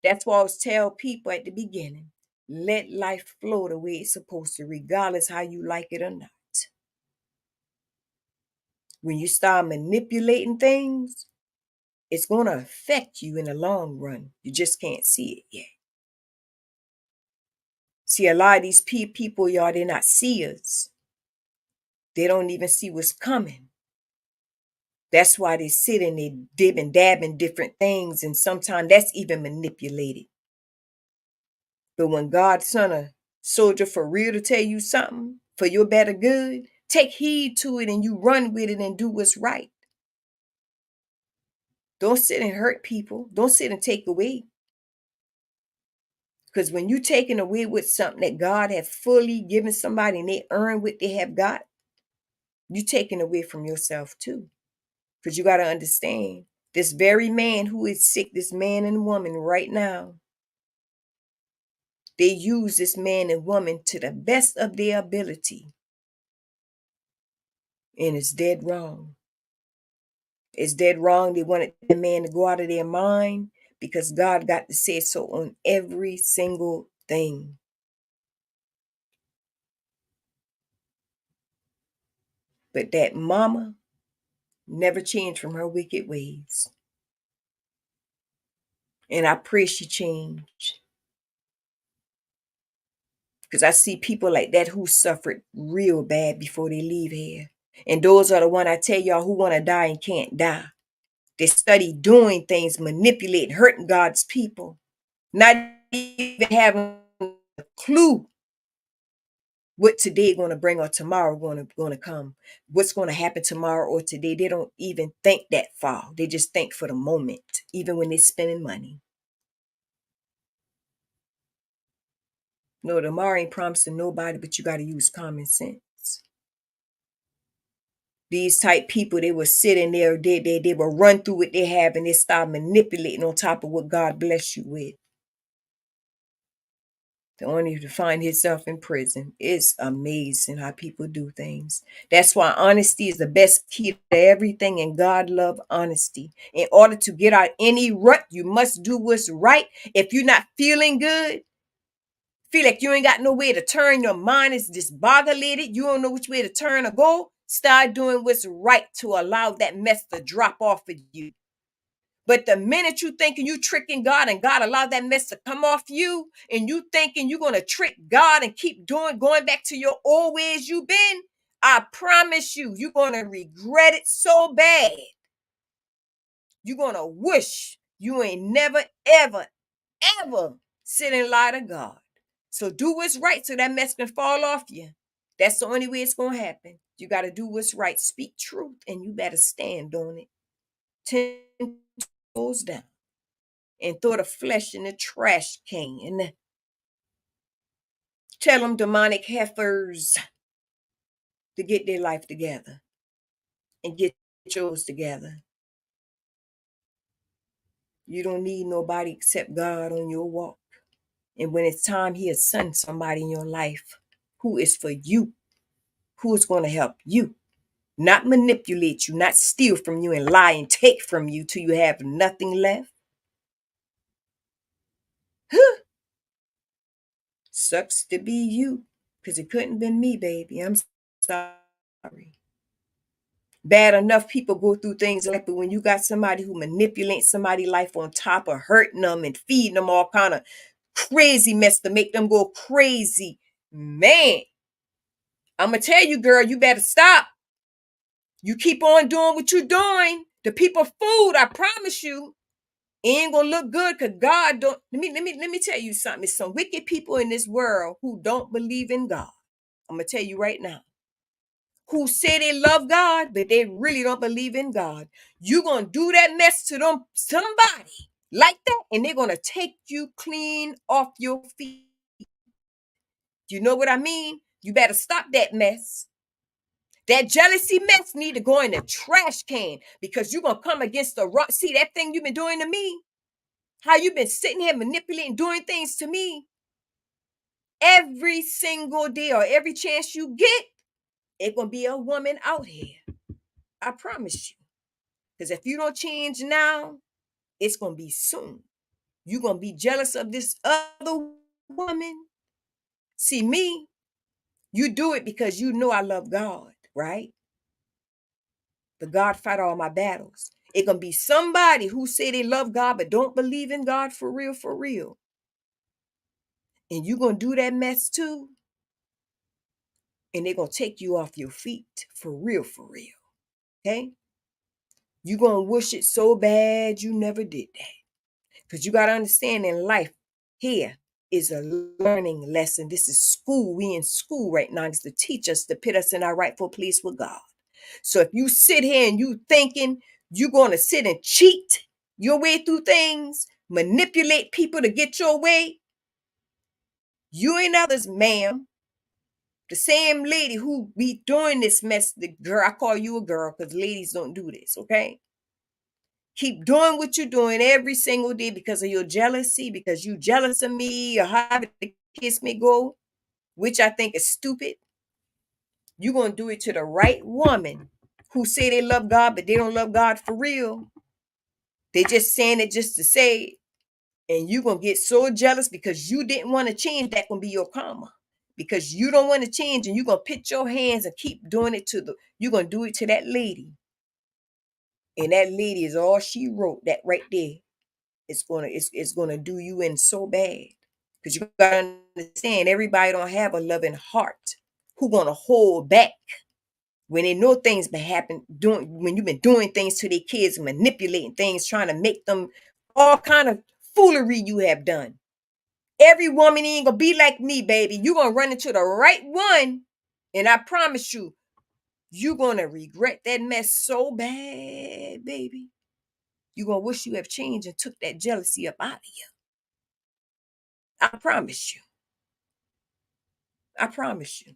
That's why I always tell people at the beginning, let life flow the way it's supposed to, regardless how you like it or not. When you start manipulating things, it's going to affect you in the long run. You just can't see it yet. See, a lot of these people, y'all, they're not seers. They don't even see what's coming. That's why they sit and they dib and dab in different things, and sometimes that's even manipulated. But when God sent a soldier for real to tell you something for your better good, take heed to it and you run with it and do what's right. Don't sit and hurt people. Don't sit and take away. Because when you taking away with something that God has fully given somebody and they earn what they have got, you taking away from yourself too. Because you got to understand, this very man who is sick, this man and woman right now, they use this man and woman to the best of their ability. And it's dead wrong. It's dead wrong. They wanted the man to go out of their mind because God got to say so on every single thing. But that mama never changed from her wicked ways. And I pray she changed. Because I see people like that who suffered real bad before they leave here. And those are the one I tell y'all who want to die and can't die. They study doing things, manipulating, hurting God's people. Not even having a clue what today going to bring or tomorrow going to come. What's going to happen tomorrow or today. They don't even think that far. They just think for the moment, even when they're spending money. No, tomorrow ain't promising nobody, but you got to use common sense. These type people, they will sit in there, they will run through what they have and they start manipulating on top of what God bless you with. The only to find himself in prison. It's amazing how people do things. That's why honesty is the best key to everything, and God love honesty. In order to get out any rut, you must do what's right. If you're not feeling good, feel like you ain't got no way to turn, your mind is disbogulated, you don't know which way to turn or go, start doing what's right to allow that mess to drop off of you. But the minute you thinking you tricking God and God allow that mess to come off you, and you thinking you're going to trick God and keep going back to your old ways you've been, I promise you, you're going to regret it so bad. You're going to wish you ain't never, ever, ever sit and lie to God. So do what's right so that mess can fall off you. That's the only way it's going to happen. You got to do what's right. Speak truth, and you better stand on it. 10 toes down. And throw the flesh in the trash can. Tell them demonic heifers to get their life together and get yours together. You don't need nobody except God on your walk. And when it's time, He'll send somebody in your life who is for you, who is going to help you, not manipulate you, not steal from you and lie and take from you till you have nothing left. Huh. Sucks to be you, because it couldn't have been me, baby. I'm sorry. Bad enough people go through things like, but when you got somebody who manipulates somebody's life on top of hurting them and feeding them all kind of crazy mess to make them go crazy, man, I'm gonna tell you, girl, you better stop. You keep on doing what you're doing. The people food, I promise you, ain't gonna look good, because God don't. Let me tell you something. There's some wicked people in this world who don't believe in God. I'm going to tell you right now, who say they love God, but they really don't believe in God. You're going to do that mess to them, somebody like that, and they're going to take you clean off your feet. You know what I mean? You better stop that mess. That jealousy mess need to go in the trash can, because you're going to come against the rock. See that thing you've been doing to me? How you been sitting here manipulating, doing things to me every single day or every chance you get, it's going to be a woman out here. I promise you. Because if you don't change now, it's going to be soon. You're going to be jealous of this other woman. See, me, you do it because you know I love God, right? The God fight all my battles. It's going to be somebody who say they love God but don't believe in God for real, for real. And you're going to do that mess too. And they're going to take you off your feet for real, for real. Okay? You're going to wish it so bad you never did that. Because you got to understand, in life, here is a learning lesson. This is school. We in school right now. It's to teach us, to put us in our rightful place with God. So if you sit here and you thinking you're going to sit and cheat your way through things, manipulate people to get your way, you and others, ma'am, the same lady who be doing this mess, the girl, I call you a girl because ladies don't do this, okay? Keep doing what you're doing every single day because of your jealousy, because you jealous of me, or however the kiss may go, which I think is stupid. You're going to do it to the right woman who say they love God, but they don't love God for real. They just saying it just to say it. And you're going to get so jealous because you didn't want to change. That going to be your karma. Because you don't want to change, and you're going to put your hands and keep doing it you're going to do it to that lady. And that lady is all she wrote, that right there. It's gonna do you in so bad. Because you gotta understand, everybody don't have a loving heart who gonna hold back when they know things been happening, when you've been doing things to their kids, manipulating things, trying to make them all kind of foolery you have done. Every woman ain't gonna be like me, baby. You gonna run into the right one, and I promise you, you gonna regret that mess so bad, baby. You gonna wish you have changed and took that jealousy up out of you. I promise you. I promise you.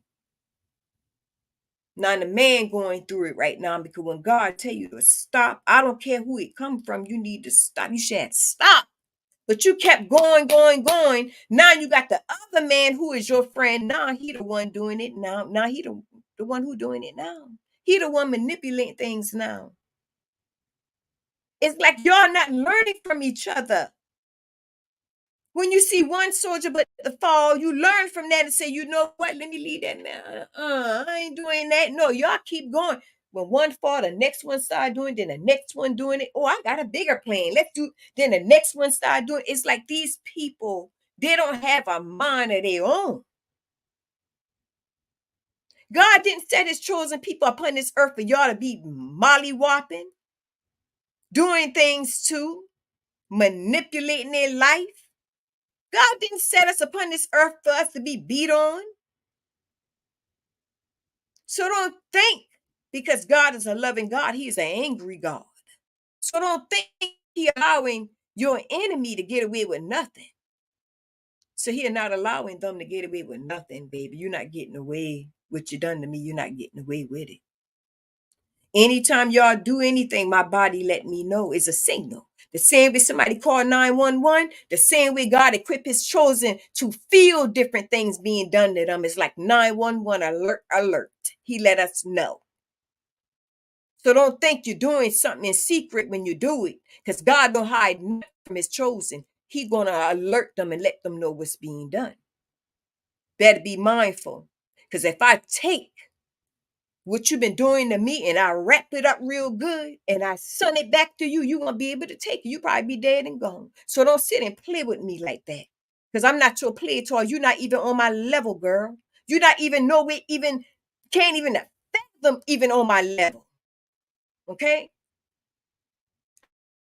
Now the man going through it right now, because when God tell you to stop, I don't care who it come from, you need to stop. You should stop. But you kept going, going, going. Now you got the other man who is your friend. Now he the one doing it now. Now he the one who doing it now. He the one manipulating things now. It's like y'all not learning from each other. When you see one soldier but the fall, you learn from that and say, you know what? Let me leave that now. I ain't doing that. No, y'all keep going. When one fall, the next one start doing, then the next one doing it. Oh, I got a bigger plan. Let's do. Then the next one start doing. It's like these people, they don't have a mind of their own. God didn't set his chosen people upon this earth for y'all to be mollywhopping, doing things to, manipulating their life. God didn't set us upon this earth for us to be beat on. So don't think, because God is a loving God, he is an angry God. So don't think he allowing your enemy to get away with nothing. So he not allowing them to get away with nothing, baby. You're not getting away what you done to me. You're not getting away with it. Anytime y'all do anything, my body let me know is a signal. The same way somebody called 911, the same way God equipped his chosen to feel different things being done to them. It's like 911 alert, alert. He let us know. So don't think you're doing something in secret when you do it, because God don't hide nothing from his chosen. He's going to alert them and let them know what's being done. Better be mindful, because if I take what you've been doing to me and I wrap it up real good and I send it back to you, you're going to be able to take it. You probably be dead and gone. So don't sit and play with me like that, because I'm not your play toy. You're not even on my level, girl. You're not even can't even fathom even on my level. Okay?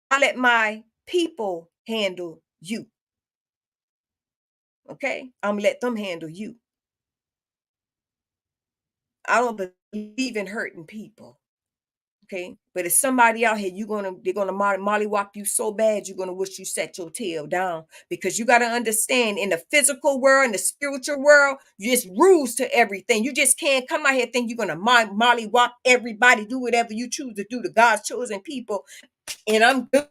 I let my people handle you. Okay? I'm gonna let them handle you. I don't believe in hurting people. Okay. But if somebody out here, they're gonna mollywop you so bad, you're gonna wish you set your tail down. Because you gotta understand, in the physical world, in the spiritual world, there's rules to everything. You just can't come out here and think you're gonna mollywop everybody, do whatever you choose to do to God's chosen people. And I'm good.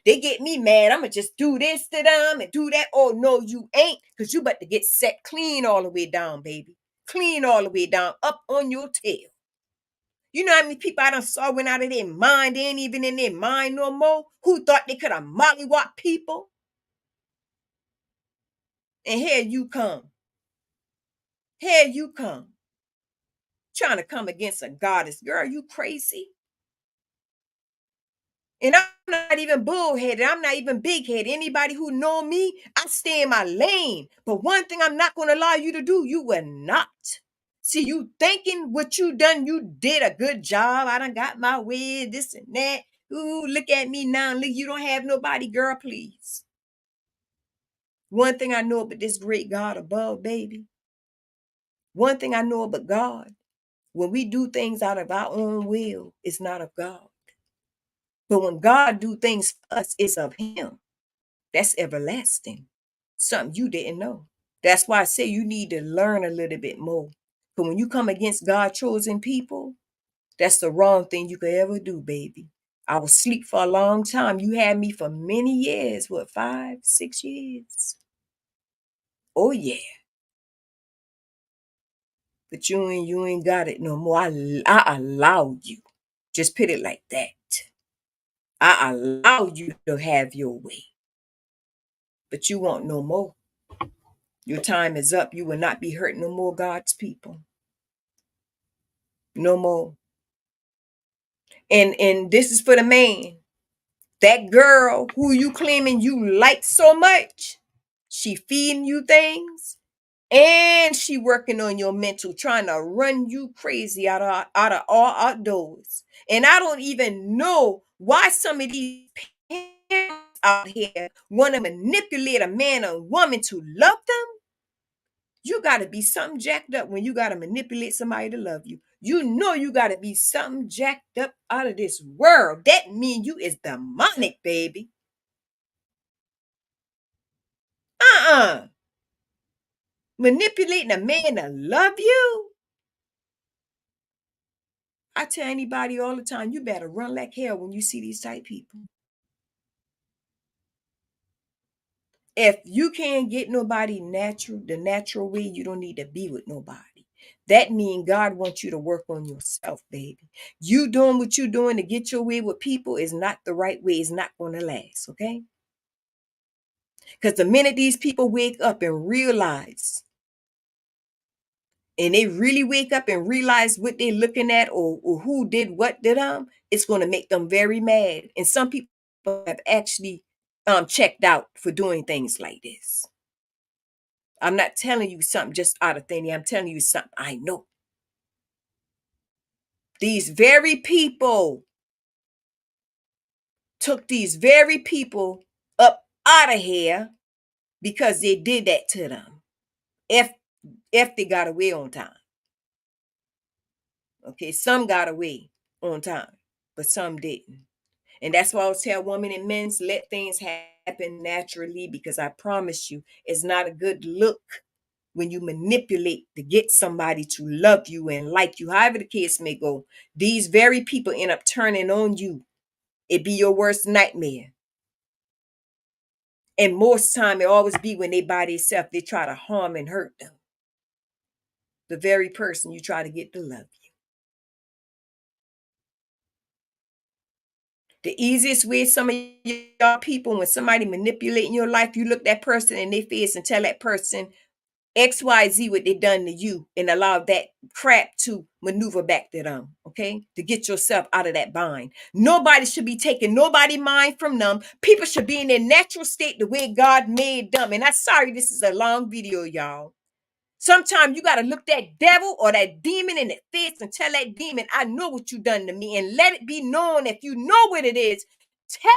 They get me mad. I'ma just do this to them and do that. Oh no, you ain't, because you about to get set clean all the way down, baby. Clean all the way down, up on your tail. You know how many people I done saw went out of their mind? They ain't even in their mind no more. Who thought they could have mollywop people? And here you come. Here you come. Trying to come against a goddess. Girl, you crazy? And I'm not even bullheaded. I'm not even big headed. Anybody who know me, I stay in my lane. But one thing I'm not going to allow you to do, you will not. See, you thinking what you done, you did a good job. I done got my way, this and that. Ooh, look at me now. Look, you don't have nobody, girl, please. One thing I know about this great God above, baby. One thing I know about God. When we do things out of our own will, it's not of God. But when God do things for us, it's of him. That's everlasting. Something you didn't know. That's why I say you need to learn a little bit more. But when you come against God chosen people, that's the wrong thing you could ever do, baby. I was asleep for a long time. You had me for many years. What, 5, 6 years? Oh yeah. But you ain't got it no more. I allowed you. Just put it like that. I allowed you to have your way. But you want no more. Your time is up. You will not be hurting no more God's people. No more. And this is for the man. That girl who you claiming you like so much, she feeding you things, and she working on your mental, trying to run you crazy out of all outdoors. And I don't even know why some of these parents out here want to manipulate a man or woman to love them. You got to be something jacked up when you got to manipulate somebody to love you. You know you got to be something jacked up out of this world. That means you is demonic, baby. Uh-uh. Manipulating a man to love you. I tell anybody all the time, you better run like hell when you see these type people. If you can't get nobody the natural way, you don't need to be with nobody. That means God wants you to work on yourself, baby. You doing what you doing to get your way with people is not the right way. It's not going to last, okay? Because the minute these people wake up and realize, and they really wake up and realize what they're looking at, or who did what to them, it's going to make them very mad. And some people have actually checked out for doing things like this. I'm not telling you something just out of thin air. I'm telling you something I know. These very people took these very people up out of here because they did that to them. If they got away on time. Okay, some got away on time, but some didn't. And that's why I always tell women and men to let things happen naturally, because I promise you, it's not a good look when you manipulate to get somebody to love you and like you, however the case may go. These very people end up turning on you. It be your worst nightmare. And most time it always be when they by themselves, they try to harm and hurt them. The very person you try to get to love you. The easiest way, some of y'all people, when somebody manipulating your life, you look that person in their face and tell that person XYZ what they done to you, and allow that crap to maneuver back to them, okay? To get yourself out of that bind. Nobody should be taking nobody mind from them. People should be in their natural state the way God made them. And I'm sorry, this is a long video, y'all. Sometimes you got to look that devil or that demon in the face and tell that demon, I know what you done to me. And let it be known, if you know what it is, tell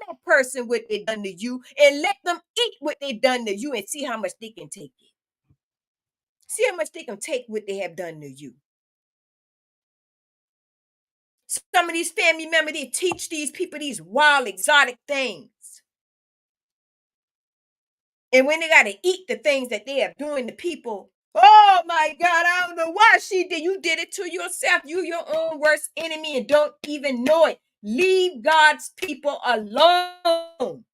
that person what they done to you and let them eat what they done to you and see how much they can take it. See how much they can take what they have done to you. Some of these family members, they teach these people these wild, exotic things. And when they got to eat the things that they are doing to people, oh my God, I don't know why she did. You did it to yourself. You your own worst enemy and don't even know it. Leave God's people alone.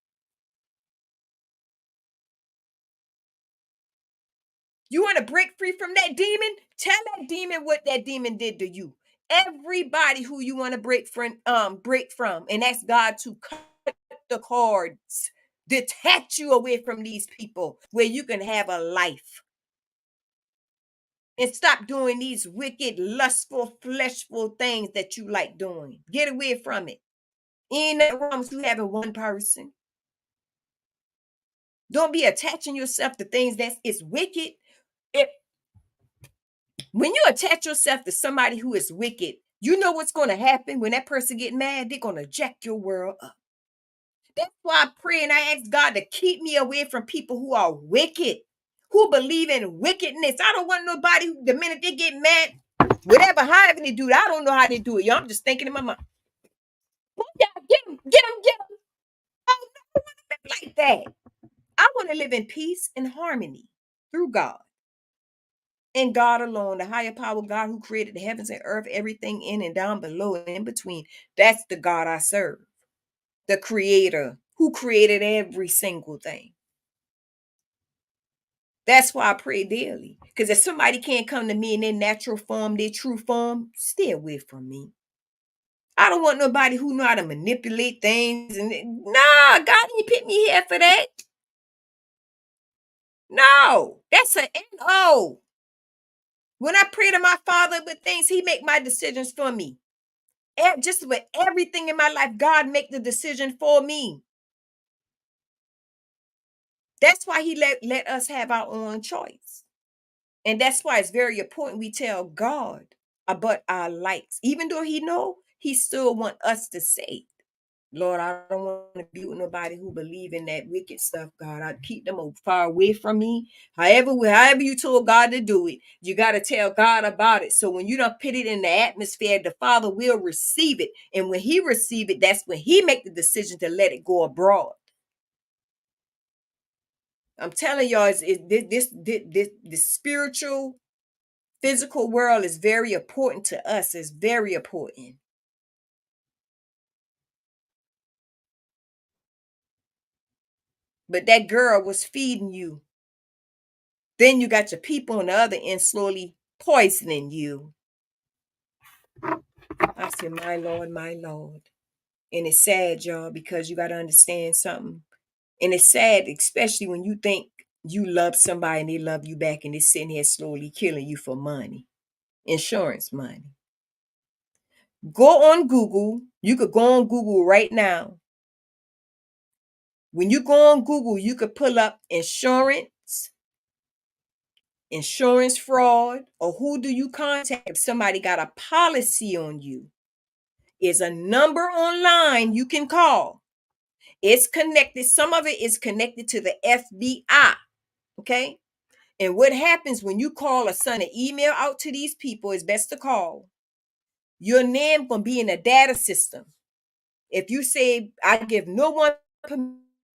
You want to break free from that demon? Tell that demon what that demon did to you. Everybody who you want to break from, and ask God to cut the cords, detach you away from these people where you can have a life. And stop doing these wicked, lustful, fleshful things that you like doing. Get away from it. Ain't nothing wrong with you having one person. Don't be attaching yourself to things that is wicked. If when you attach yourself to somebody who is wicked, you know what's going to happen when that person get mad? They're going to jack your world up. That's why I pray and I ask God to keep me away from people who are wicked, who believe in wickedness. I don't want nobody who, the minute they get mad, whatever, however they do it, I don't know how they do it. Y'all, I'm just thinking in my mind. Yeah, get them, get them, get them. Oh, no, I want to live like that. I want to live in peace and harmony through God. And God alone, the higher power God who created the heavens and earth, everything in and down below and in between. That's the God I serve. The creator who created every single thing. That's why I pray daily. Because if somebody can't come to me in their natural form, their true form, stay away from me. I don't want nobody who know how to manipulate things. And nah, God didn't put me here for that. No, that's an no. When I pray to my Father with things, He make my decisions for me. Just with everything in my life, God make the decision for me. That's why He let us have our own choice. And that's why it's very important we tell God about our likes. Even though He know, He still want us to say it. Lord, I don't want to be with nobody who believe in that wicked stuff, God. I keep them far away from me. However you told God to do it, you got to tell God about it. So when you don't put it in the atmosphere, the Father will receive it. And when He receive it, that's when He make the decision to let it go abroad. I'm telling y'all, this spiritual, physical world is very important to us. It's very important. But that girl was feeding you. Then you got your people on the other end slowly poisoning you. I said, my Lord, my Lord. And it's sad, y'all, because you got to understand something. And it's sad, especially when you think you love somebody and they love you back and they're sitting here slowly killing you for money, insurance money. Go on Google. You could go on Google right now. When you go on Google, you could pull up insurance fraud, or who do you contact if somebody got a policy on you. Is a number online you can call. It's connected. Some of it is connected to the FBI. Okay. And what happens when you call or send an email out to these people is best to call. Your name gonna be in a data system. If you say, I give no one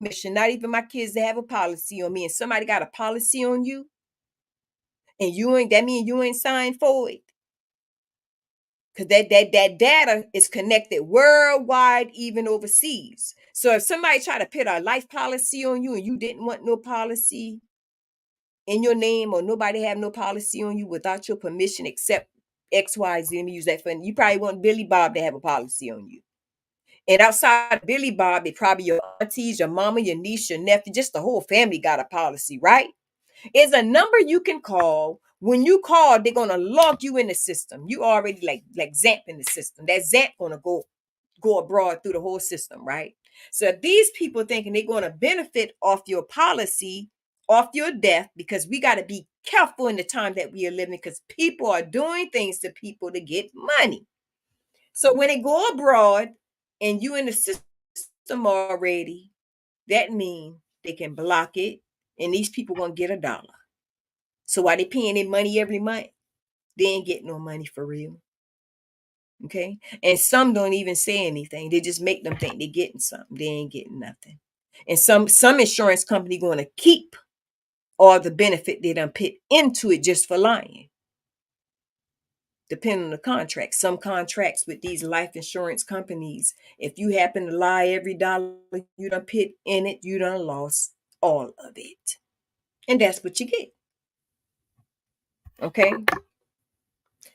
permission, not even my kids, to have a policy on me, and somebody got a policy on you, and you ain't, that means you ain't signed for it. Because that data is connected worldwide, even overseas. So if somebody try to put a life policy on you and you didn't want no policy in your name, or nobody have no policy on you without your permission except XYZ, let me use that for you probably want Billy Bob to have a policy on you. And outside of Billy Bob, it probably your aunties, your mama, your niece, your nephew, just the whole family got a policy, right? It's a number you can call. When you call, they're gonna log you in the system. You already like Zamp in the system. That Zamp gonna go abroad through the whole system, right? So if these people thinking they're gonna benefit off your policy, off your death, because we got to be careful in the time that we are living, because people are doing things to people to get money. So when they go abroad and you in the system already, that means they can block it, and these people gonna get $1. So while they paying their money every month, they ain't getting no money for real. Okay. And some don't even say anything. They just make them think they're getting something. They ain't getting nothing. And some insurance company going to keep all the benefit they done put into it just for lying, depending on the contract. Some contracts with these life insurance companies, if you happen to lie every dollar you done put in it, you done lost all of it. And that's what you get. Okay.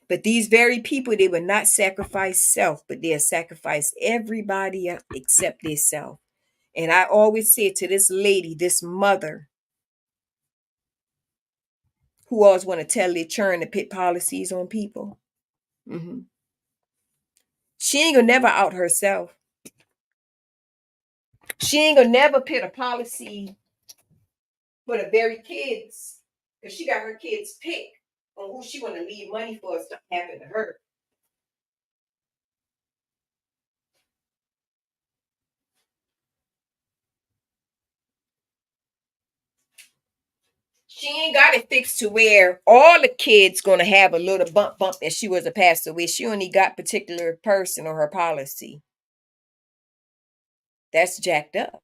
But these very people, they will not sacrifice self, but they'll sacrifice everybody else except their self. And I always say to this lady, this mother, who always want to tell their churn to put policies on people, mhm, she ain't gonna never out herself. She ain't gonna never put a policy for the very kids, because she got her kids pick on who she want to leave money for if something happen to her. She ain't got it fixed to where all the kids gonna have a little bump that she was a passed away. She only got particular person or her policy. That's jacked up.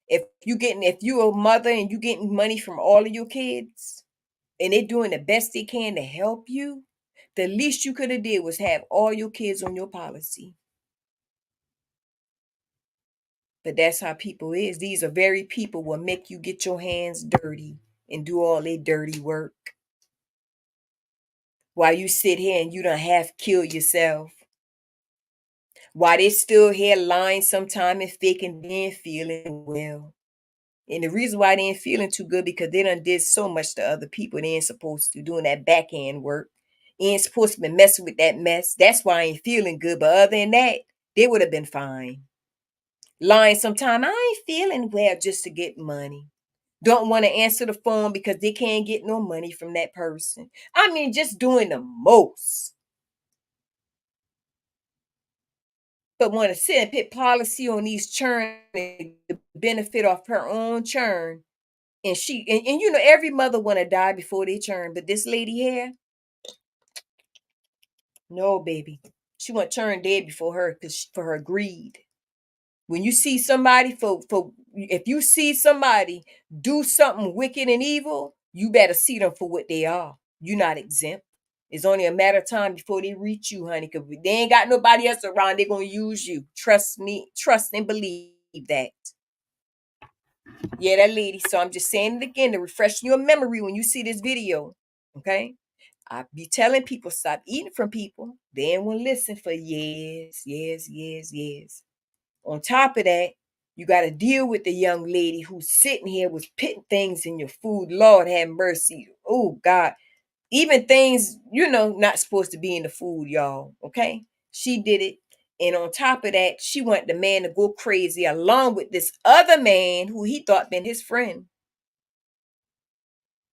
If you a mother and you getting money from all of your kids and they doing the best they can to help you, the least you could have did was have all your kids on your policy. But that's how people is. These are very people will make you get your hands dirty and do all their dirty work while you sit here and you don't half kill yourself. While they still here lying sometime and faking they ain't feeling well. And the reason why they ain't feeling too good because they done did so much to other people they ain't supposed to doing that backhand work. Ain't supposed to be messing with that mess. That's why I ain't feeling good. But other than that, they would have been fine. Lying sometime, I ain't feeling well just to get money. Don't want to answer the phone because they can't get no money from that person. I mean, just doing the most. But want to sit and put policy on these churn to benefit off her own churn. And and you know, every mother want to die before they churn. But this lady here, no, baby. She want churn dead before her because for her greed. When you see somebody for if you see somebody do something wicked and evil, you better see them for what they are. You're not exempt. It's only a matter of time before they reach you, honey. Because they ain't got nobody else around, they're gonna use you. Trust me, trust and believe that. Yeah, that lady. So I'm just saying it again to refresh your memory when you see this video. Okay. I be telling people stop eating from people. They ain't want to listen for years, years, years, years. On top of that, you got to deal with the young lady who's sitting here with putting things in your food. Lord have mercy. Oh God. Even things, not supposed to be in the food, y'all. Okay. She did it. And on top of that, she wanted the man to go crazy along with this other man who he thought been his friend.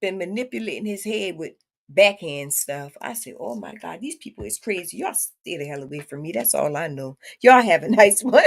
Been manipulating his head with backhand stuff. I said, oh my God, these people is crazy. Y'all stay the hell away from me. That's all I know. Y'all have a nice one.